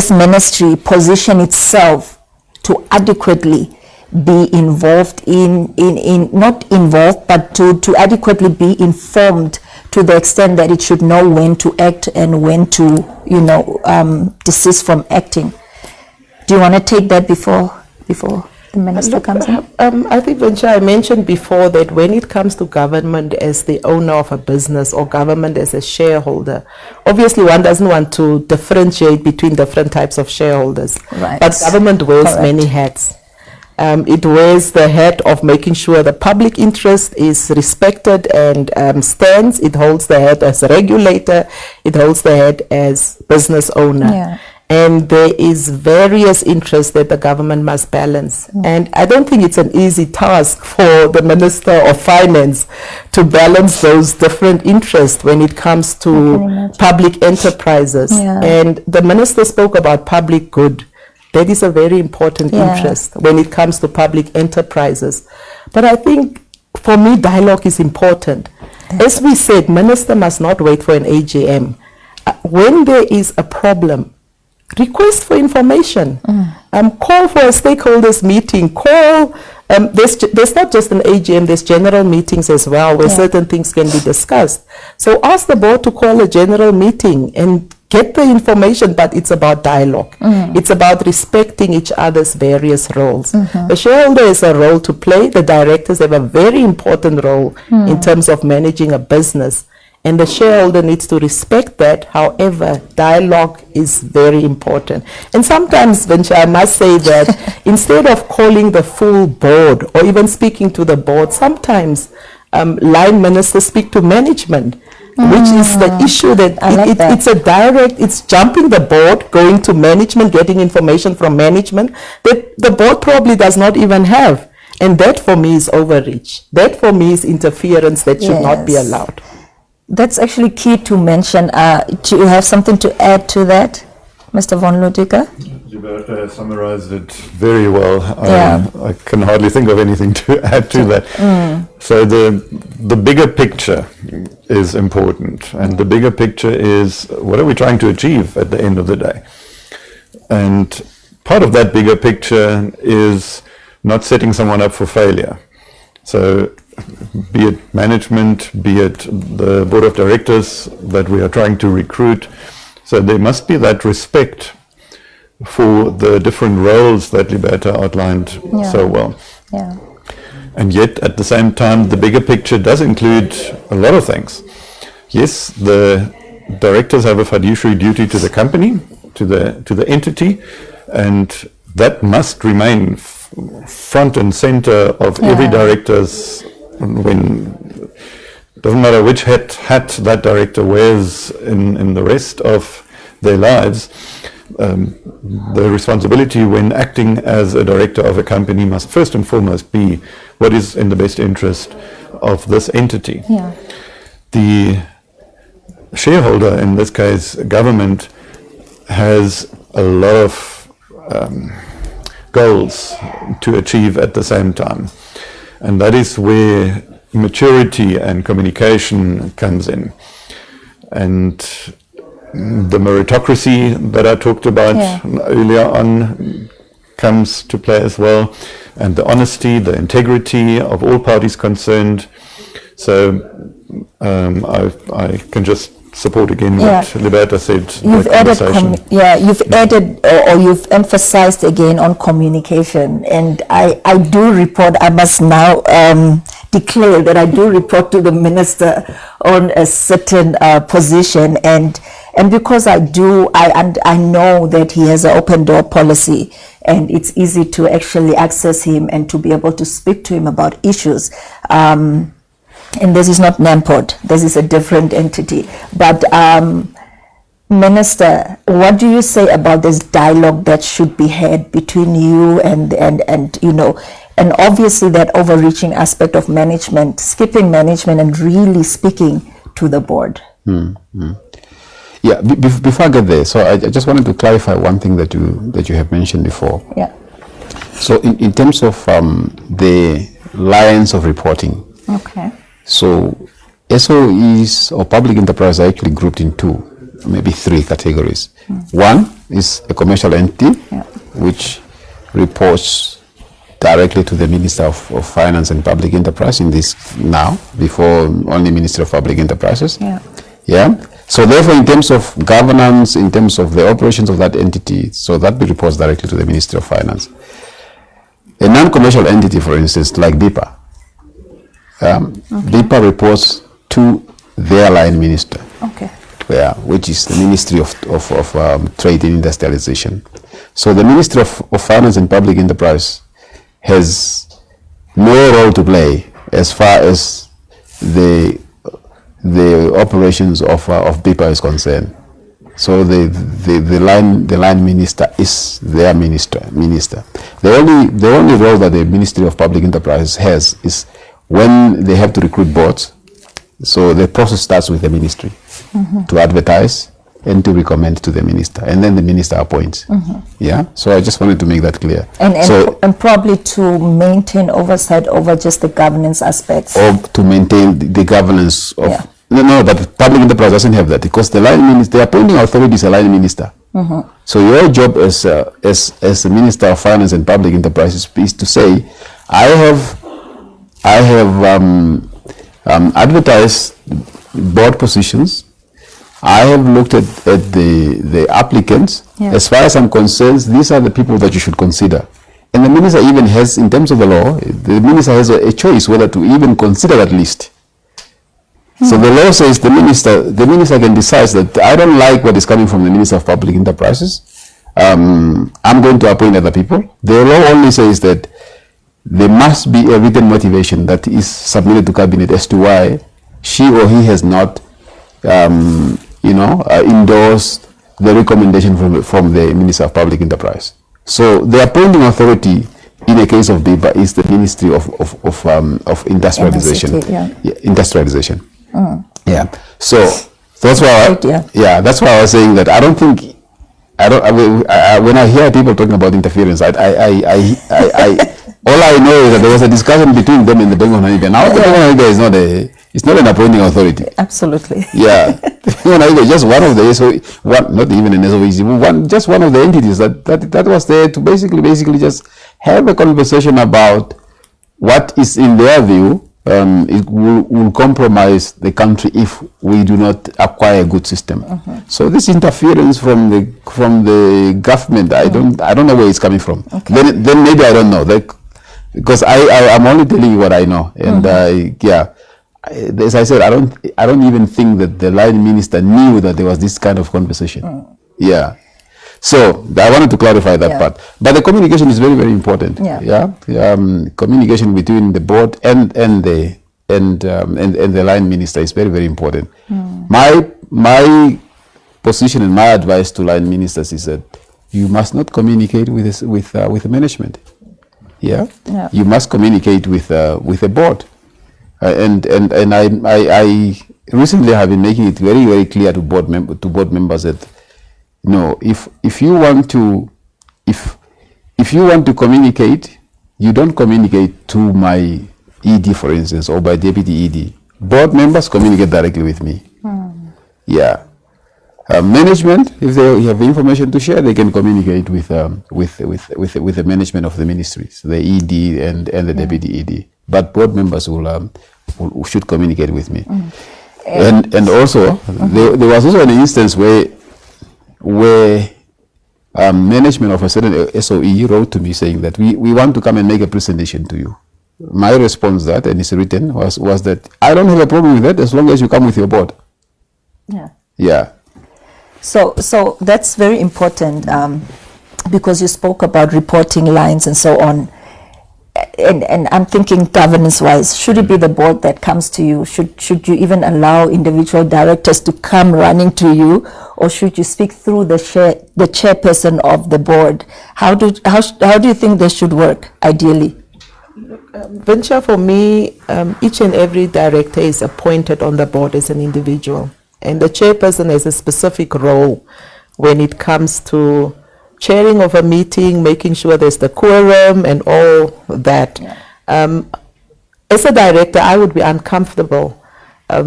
ministry position itself to adequately be involved not involved, but to adequately be informed to the extent that it should know when to act and when to, desist from acting? Do you want to take that before the minister comes in? I think, Vensha, I mentioned before that when it comes to government as the owner of a business or government as a shareholder, obviously one doesn't want to differentiate between different types of shareholders. Right. But government wears many hats. It wears the hat of making sure the public interest is respected and stands. It holds the hat as a regulator. It holds the hat as business owner. Yeah. And there is various interests that the government must balance. And I don't think it's an easy task for the Minister of Finance to balance those different interests when it comes to public enterprises. Yeah. And the Minister spoke about public good. That is a very important interest when it comes to public enterprises. But I think, for me, dialogue is important. As we said, Minister must not wait for an AGM. When there is a problem, request for information. Call for a stakeholders meeting. Call there's not just an AGM, there's general meetings as well where certain things can be discussed. So ask the board to call a general meeting and get the information, but it's about dialogue. It's about respecting each other's various roles. The shareholder has a role to play. The directors have a very important role in terms of managing a business. And the shareholder needs to respect that. However, dialogue is very important. And sometimes, Vinsha, I must say that instead of calling the full board or even speaking to the board, sometimes line ministers speak to management, which is the issue that, it's a direct, it's jumping the board, going to management, getting information from management that the board probably does not even have. And that for me is overreach. That for me is interference that should not be allowed. That's actually key to mention. Do you have something to add to that, Mr. von Lüdecke? Gilberto summarized it very well. I can hardly think of anything to add to that. So the bigger picture is important, and the bigger picture is, what are we trying to achieve at the end of the day? And part of that bigger picture is not setting someone up for failure. So be it management, be it the board of directors that we are trying to recruit. So there must be that respect for the different roles that Liberta outlined so well. And yet at the same time, the bigger picture does include a lot of things. Yes, the directors have a fiduciary duty to the company, to the entity, and that must remain front and center of every director's, when doesn't matter which hat that director wears in the rest of their lives, the responsibility when acting as a director of a company must first and foremost be what is in the best interest of this entity. The shareholder, in this case government, has a lot of goals to achieve at the same time. And that is where maturity and communication comes in. And the meritocracy that I talked about earlier on comes to play as well. And the honesty, the integrity of all parties concerned. So I can just support again what Liberta said. You've added or you've emphasized again on communication, and I do report, I must now declare that I do report to the minister on a certain position, and because I do, I know that he has an open door policy, and it's easy to actually access him and to be able to speak to him about issues. And this is not NAMPOD, this is a different entity. But Minister, what do you say about this dialogue that should be had between you and you know, and obviously that overreaching aspect of management, skipping management and really speaking to the board? Yeah, before I get there, so I just wanted to clarify one thing that you have mentioned before. So in terms of the lines of reporting. So SOEs or public enterprise are actually grouped in two, maybe three categories. One is a commercial entity, which reports directly to the Minister of Finance and Public Enterprise in this now, before only Minister of Public Enterprises. So therefore, in terms of governance, in terms of the operations of that entity, so that reports directly to the Ministry of Finance. A non-commercial entity, for instance, like BIPA, BIPA reports to their line minister, which is the Ministry of Trade and Industrialization. So the Ministry of Finance and Public Enterprise has no role to play as far as the operations of BIPA is concerned. So the line minister is their minister. The only role that the Ministry of Public Enterprise has is when they have to recruit boards. So the process starts with the ministry to advertise and to recommend to the minister, and then the minister appoints. So I just wanted to make that clear. And probably to maintain oversight over just the governance aspects. Or to maintain the governance of... No, but public enterprise doesn't have that, because the line minister, the appointing authority is a line minister. So your job as the Minister of Finance and Public Enterprises is to say, I have advertised board positions. I have looked at the applicants. Yeah. As far as I'm concerned, these are the people that you should consider. And the minister even has, in terms of the law, the minister has a choice whether to even consider that list. So the law says the minister can decide that I don't like what is coming from the Minister of Public Enterprises. I'm going to appoint other people. The law only says that there must be a written motivation that is submitted to cabinet as to why she or he has not, endorsed the recommendation from the Minister of Public Enterprise. So the appointing authority in a case of BIBA is the Ministry of Industrialization. MSCT, Industrialization. Yeah. So that's why. That's why I was saying that I don't think. When I hear people talking about interference, all I know is that there was a discussion between them and the Bank of Namibia. Now the Bank of Namibia is not an appointing authority. Absolutely. Yeah. Just one of the not even an SOEC, just one of the entities that was there to basically just have a conversation about what is in their view it will compromise the country if we do not acquire a good system. So this interference from the government, I don't know where it's coming from. Okay. Then maybe I don't know, because I'm only telling you what I know, and as I said, I don't even think that the line minister knew that there was this kind of conversation. Yeah. So I wanted to clarify that part. But the communication is very, very important. Communication between the board and the line minister is very, very important. My position and my advice to line ministers is that you must not communicate with the management. You must communicate with the board. And I recently have been making it very, very clear to board members that if you want to communicate, you don't communicate to my ED, for instance, or by deputy ED. Board members communicate directly with me. Management, if they have information to share, they can communicate with the management of the ministries, the ED and the deputy ED. But board members should communicate with me. And also, there was also an instance where management of a certain SOE wrote to me saying that we want to come and make a presentation to you. My response that, and it's written, was that I don't have a problem with that as long as you come with your board. So that's very important, because you spoke about reporting lines and so on. And I'm thinking governance-wise, should it be the board that comes to you? Should you even allow individual directors to come running to you, or should you speak through the chairperson of the board? How do you think this should work ideally? Venture, for me, each and every director is appointed on the board as an individual, and the chairperson has a specific role when it comes to chairing of a meeting, making sure there's the quorum and all that. As a director, I would be uncomfortable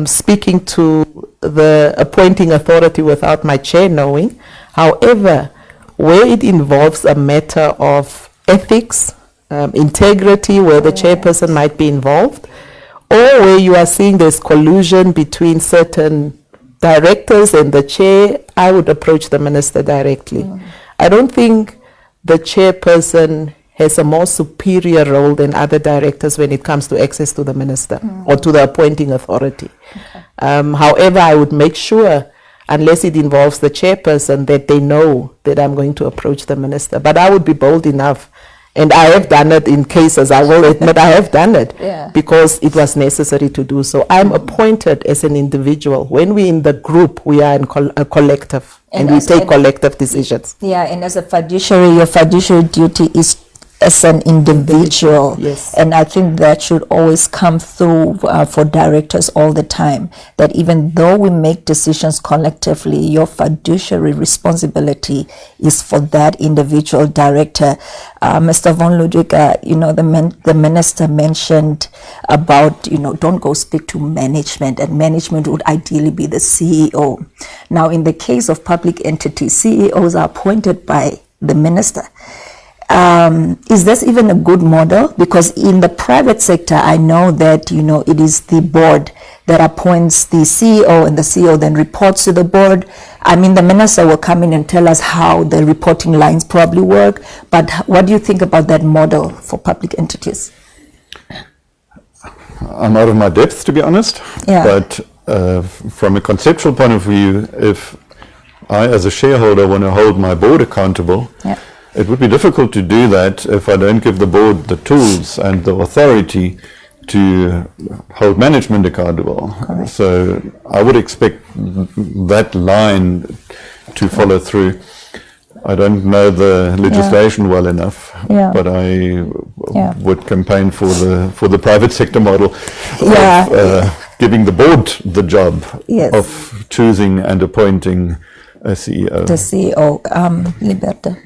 speaking to the appointing authority without my chair knowing. However, where it involves a matter of ethics, integrity, where the chairperson might be involved, or where you are seeing there's collusion between certain directors and the chair, I would approach the minister directly. I don't think the chairperson has a more superior role than other directors when it comes to access to the minister or to the appointing authority. However, I would make sure, unless it involves the chairperson, that they know that I'm going to approach the minister. But I would be bold enough, and I have done it in cases, I will admit I have done it, because it was necessary to do so. I'm appointed as an individual. When we're in the group, we are in a collective, and we take collective decisions. And as a fiduciary, your fiduciary duty is as an individual. And I think that should always come through for directors all the time, that even though we make decisions collectively, your fiduciary responsibility is for that individual director. Mr. Von Ludwig, the minister mentioned about, don't go speak to management, and management would ideally be the CEO. Now, in the case of public entities, CEOs are appointed by the minister. Is this even a good model? Because in the private sector, I know that, it is the board that appoints the CEO, and the CEO then reports to the board. I mean, the minister will come in and tell us how the reporting lines probably work, but what do you think about that model for public entities? I'm out of my depth, to be honest. Yeah. But from a conceptual point of view, if I, as a shareholder, want to hold my board accountable, Yeah. it would be difficult to do that if I don't give the board the tools and the authority to hold management accountable. Correct. So I would expect that line to follow through. I don't know the legislation well enough, Yeah. but I Yeah. would campaign for the private sector model Yeah. of giving the board the job Yes. of choosing and appointing a CEO. The CEO, Liberta.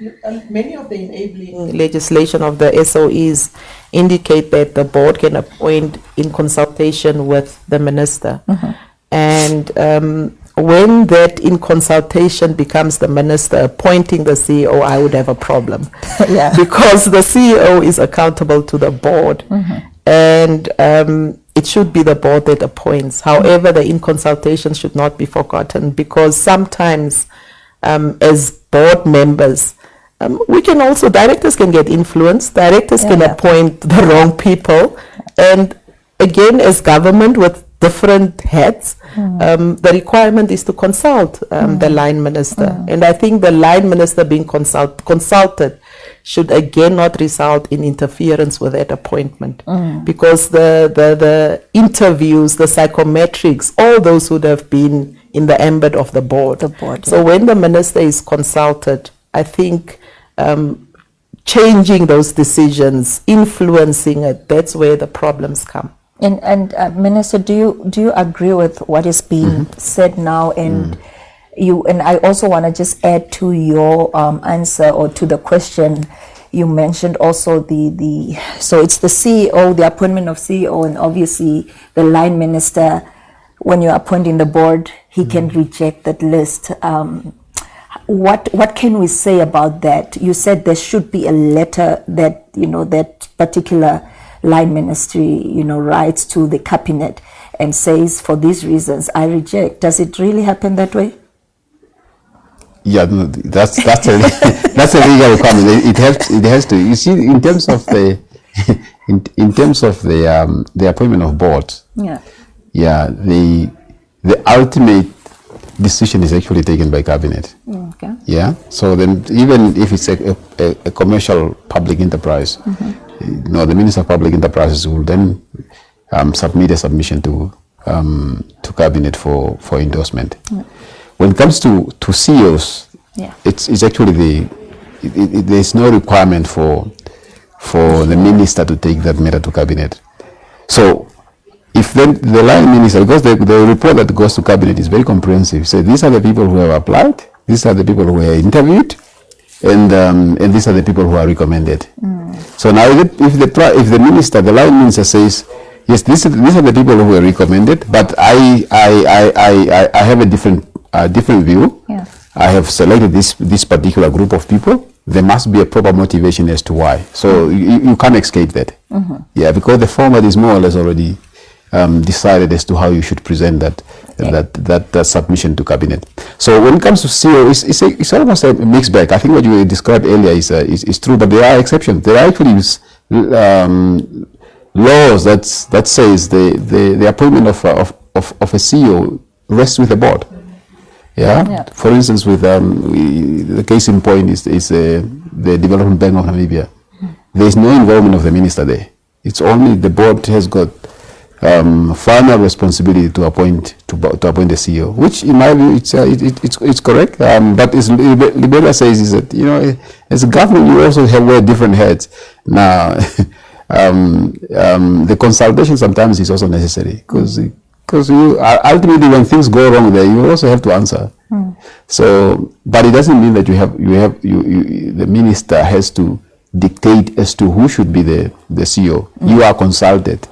Many of the enabling legislation of the SOEs indicate that the board can appoint in consultation with the minister. And when that in consultation becomes the minister appointing the CEO, I would have a problem. Yeah. Because the CEO is accountable to the board. And it should be the board that appoints. However, the in consultation should not be forgotten, because sometimes as board members, we can also, directors can get influenced, directors can appoint the wrong people. And again, as government with different heads, the requirement is to consult the line minister. And I think the line minister being consulted should again not result in interference with that appointment, because the interviews, the psychometrics, all those would have been in the ambit of the board. So when the minister is consulted, I think changing those decisions, influencing it, that's where the problems come. And Minister, do you agree with what is being said now? And I also want to just add to your answer, or to the question you mentioned also so it's the CEO, the appointment of CEO, and obviously the line minister, when you're appointing the board, he can reject that list. What can we say about that? You said there should be a letter that, that particular line ministry, writes to the cabinet and says, for these reasons, I reject. Does it really happen that way? Yeah, no, that's a that's a legal requirement. It has to. You see, in terms of the in terms of the appointment of boards. The ultimate decision is actually taken by cabinet. Okay. Yeah. So then, even if it's a commercial public enterprise, the Minister of Public Enterprises will then submit a submission to cabinet for endorsement. When it comes to CEOs, it's actually there's no requirement for the minister to take that matter to cabinet. So if then the line minister, because the report that goes to cabinet is very comprehensive, so these are the people who have applied, these are the people who are interviewed, and these are the people who are recommended. So now if the minister, the line minister says, yes, these are the people who are recommended, but I have a different view. I have selected this particular group of people. There must be a proper motivation as to why. So you can't escape that. Yeah, because the format is more or less already decided as to how you should present that submission to cabinet. So when it comes to CEO, it's almost a mixed bag. I think what you described earlier is true, but there are exceptions. There are actually laws that says the appointment of a CEO rests with the board. Yeah. For instance, with the case in point is the Development Bank of Namibia. There is no involvement of the minister there. It's only the board has got final responsibility to appoint the CEO, which in my view it's correct. But as Libera says, is that as a government you also wear different hats. Now the consultation sometimes is also necessary because you ultimately, when things go wrong there, you also have to answer. So, but it doesn't mean that the minister has to dictate as to who should be the CEO. You are consulted.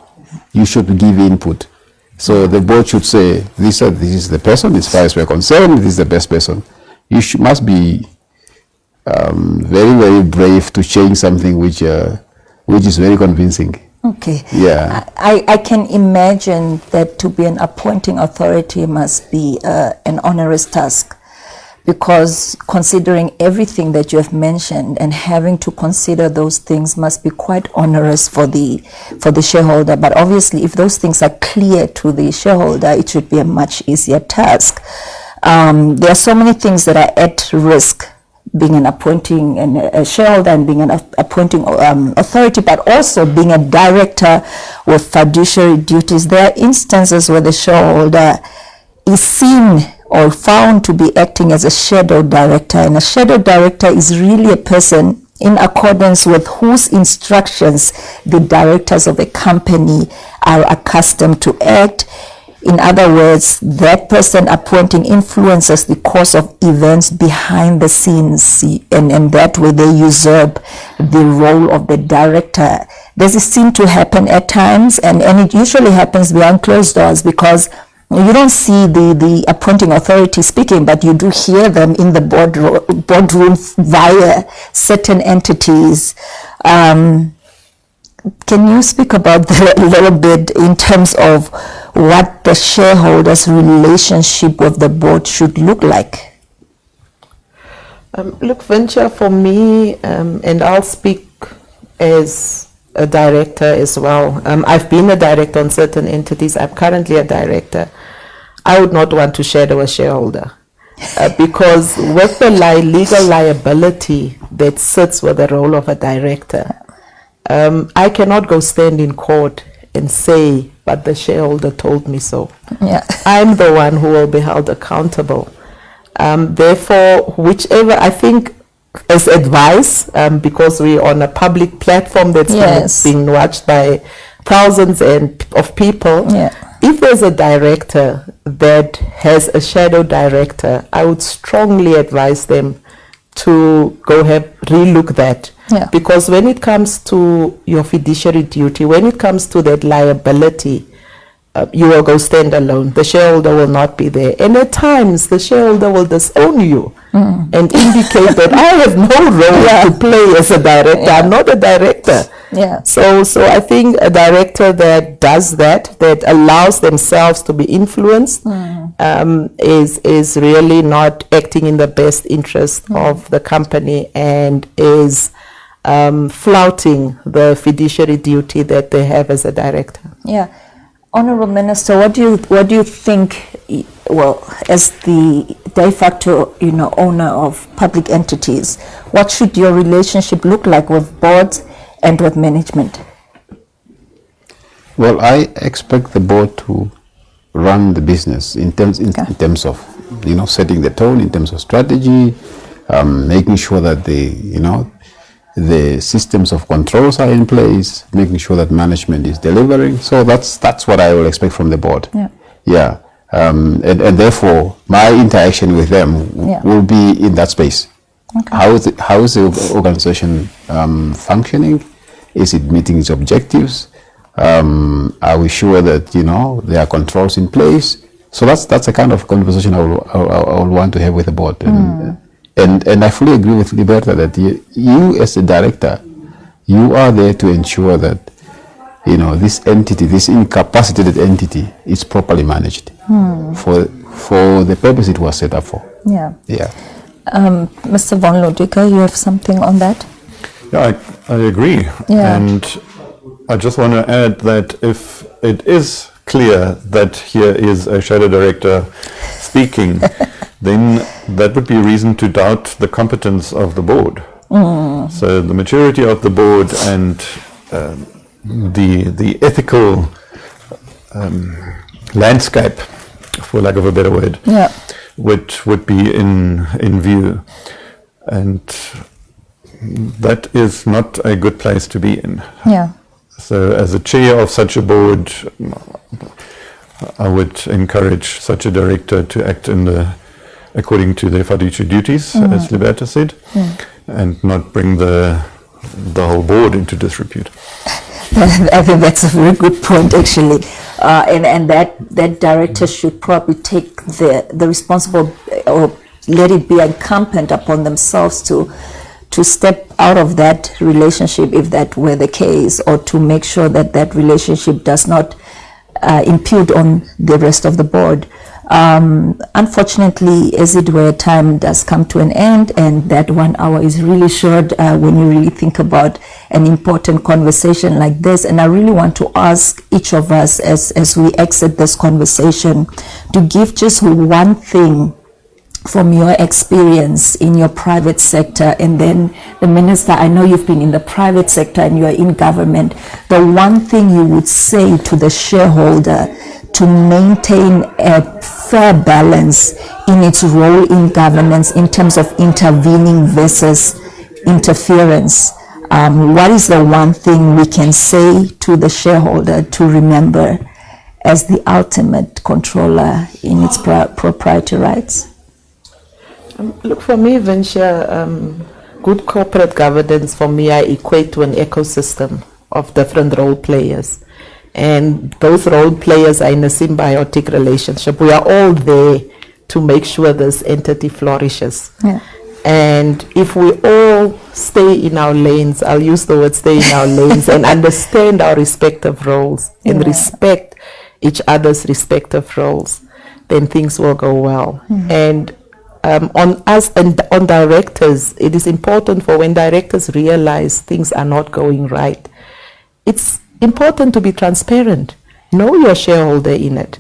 You should give input. So the board should say, this is the person, as far as we're concerned, this is the best person. You must be very, very brave to change something which is very convincing. Okay. Yeah. I can imagine that to be an appointing authority must be an onerous task, because considering everything that you have mentioned and having to consider those things must be quite onerous for the shareholder. But obviously, if those things are clear to the shareholder, it should be a much easier task. There are so many things that are at risk, being an appointing and a shareholder and being an appointing authority, but also being a director with fiduciary duties. There are instances where the shareholder is seen or found to be acting as a shadow director, and a shadow director is really a person in accordance with whose instructions the directors of a company are accustomed to act. In other words, that person appointing influences the course of events behind the scenes, and that way they usurp the role of the director. Does it seem to happen at times? And it usually happens behind closed doors, because you don't see the appointing authority speaking, but you do hear them in the boardroom via certain entities. Can you speak about that a little bit in terms of what the shareholders' relationship with the board should look like? Look, Venture, for me, and I'll speak as a director as well. I've been a director on certain entities. I'm currently a director. I would not want to shadow a shareholder because with the legal liability that sits with the role of a director, I cannot go stand in court and say, but the shareholder told me so. Yeah. I'm the one who will be held accountable. Therefore, whichever, I think, as advice, because we're on a public platform that's being watched by thousands of people, if there's a director that has a shadow director, I would strongly advise them to go relook that. Because when it comes to your fiduciary duty, when it comes to that liability, you will go stand alone. The shareholder will not be there. And at times, the shareholder will disown you and indicate that I have no role to play as a director. I'm not a director. So I think a director that does that allows themselves to be influenced, is really not acting in the best interest of the company, and is flouting the fiduciary duty that they have as a director. Honorable Minister, what do you think, well, as the de facto, owner of public entities, what should your relationship look like with boards and with management? Well, I expect the board to run the business in terms of, setting the tone, in terms of strategy, making sure that the systems of controls are in place, making sure that management is delivering. So that's what I will expect from the board. And therefore my interaction with them will be in that space. How is the organization functioning? Is it meeting its objectives? Are we sure that there are controls in place? So that's the kind of conversation I will want to have with the board. And I fully agree with Liberta that you as a director, you are there to ensure that this entity, this incapacitated entity, is properly managed for the purpose it was set up for. Mr. Von Ludwika, you have something on that? I agree. And I just want to add that if it is clear that here is a shadow director speaking, then that would be reason to doubt the competence of the board. So the maturity of the board and the ethical landscape, for lack of a better word, would be in view. And that is not a good place to be in. So as a chair of such a board, I would encourage such a director to act according to their fiduciary duties, as Liberta said, and not bring the whole board into disrepute. I think that's a very good point, actually. And that director should probably take the responsible, or let it be incumbent upon themselves to to step out of that relationship if that were the case, or to make sure that that relationship does not impute on the rest of the board. Unfortunately, as it were, time does come to an end, and that 1 hour is really short when you really think about an important conversation like this. And I really want to ask each of us as we exit this conversation to give just one thing from your experience in your private sector. And then the Minister, I know you've been in the private sector and you are in government, the one thing you would say to the shareholder to maintain a fair balance in its role in governance in terms of intervening versus interference. What is the one thing we can say to the shareholder to remember as the ultimate controller in its proprietary rights? Look, for me, Vinsha, good corporate governance, for me, I equate to an ecosystem of different role players. And those role players are in a symbiotic relationship. We are all there to make sure this entity flourishes. Yeah. And if we all stay in our lanes, I'll use the word stay in our lanes, and understand our respective roles and respect each other's respective roles, then things will go well. And on us and on directors, it is important for when directors realize things are not going right. It's important to be transparent. Know your shareholder in it.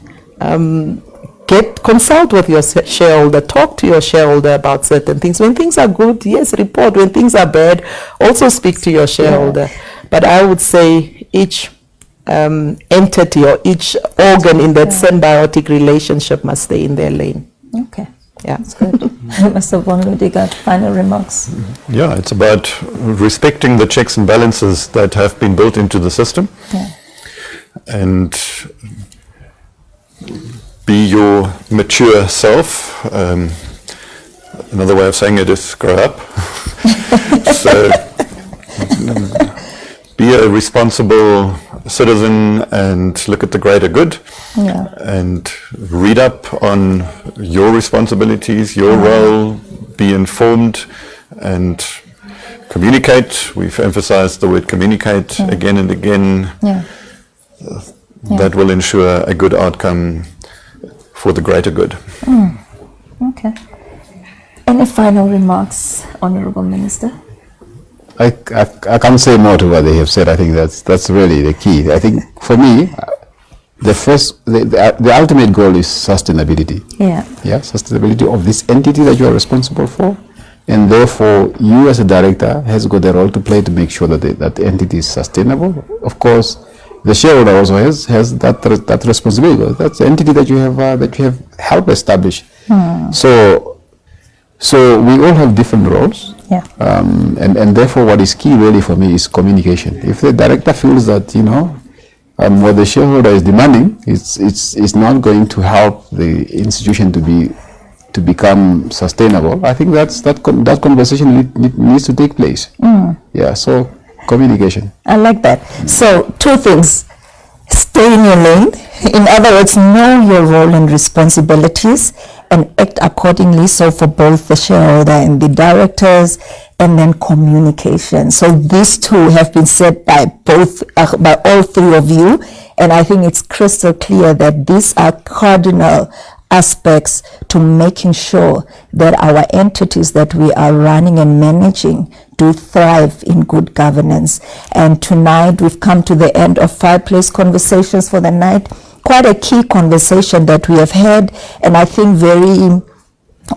Consult with your shareholder. Talk to your shareholder about certain things. When things are good, yes, report. When things are bad, also speak to your shareholder. But I would say each entity or each organ in that symbiotic relationship must stay in their lane. Okay. Yeah, that's good. Mr. von Ludiger, final remarks. Yeah, it's about respecting the checks and balances that have been built into the system. Yeah. And be your mature self. Another way of saying it is grow up. So be a responsible citizen and look at the greater good. Yeah. And read up on your responsibilities, your role, be informed and communicate. We've emphasized the word communicate again and again. Yeah. That will ensure a good outcome for the greater good. Okay. Any final remarks, Honorable Minister? I can't say more to what they have said. I think that's really the key. I think for me, the ultimate goal is sustainability. Yeah. Yeah, sustainability of this entity that you are responsible for, and therefore you as a director has got a role to play to make sure that that entity is sustainable. Of course, the shareholder also has that responsibility. That's the entity that you have helped establish. So we all have different roles. Yeah. And therefore what is key really for me is communication. If the director feels that, what the shareholder is demanding it's not going to help the institution to become sustainable, I think that conversation needs to take place. Yeah, so communication. I like that. So 2 things. Stay in your lane. In other words, know your role and responsibilities and act accordingly. So for both the shareholder and the directors, and then communication. So these 2 have been said by all 3 of you, and I think it's crystal clear that these are cardinal aspects to making sure that our entities that we are running and managing do thrive in good governance. And tonight we've come to the end of Fireplace Conversations for the night. Quite a key conversation that we have had, and I think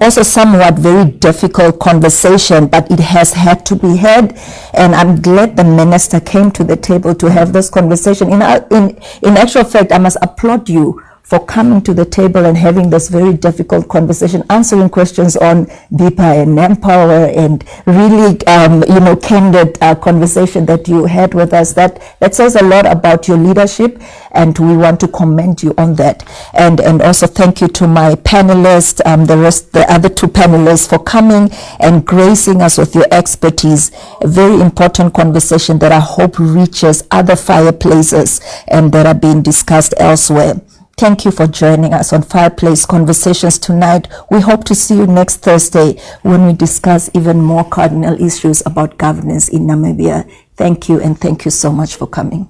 also somewhat very difficult conversation, but it has had to be had, and I'm glad the Minister came to the table to have this conversation. In actual fact, I must applaud you for coming to the table and having this very difficult conversation, answering questions on BIPA and Manpower, and really, candid conversation that you had with us. That says a lot about your leadership, and we want to commend you on that. And also thank you to my panelists, the other 2 panelists, for coming and gracing us with your expertise. A very important conversation that I hope reaches other fireplaces and that are being discussed elsewhere. Thank you for joining us on Fireplace Conversations tonight. We hope to see you next Thursday when we discuss even more cardinal issues about governance in Namibia. Thank you, and thank you so much for coming.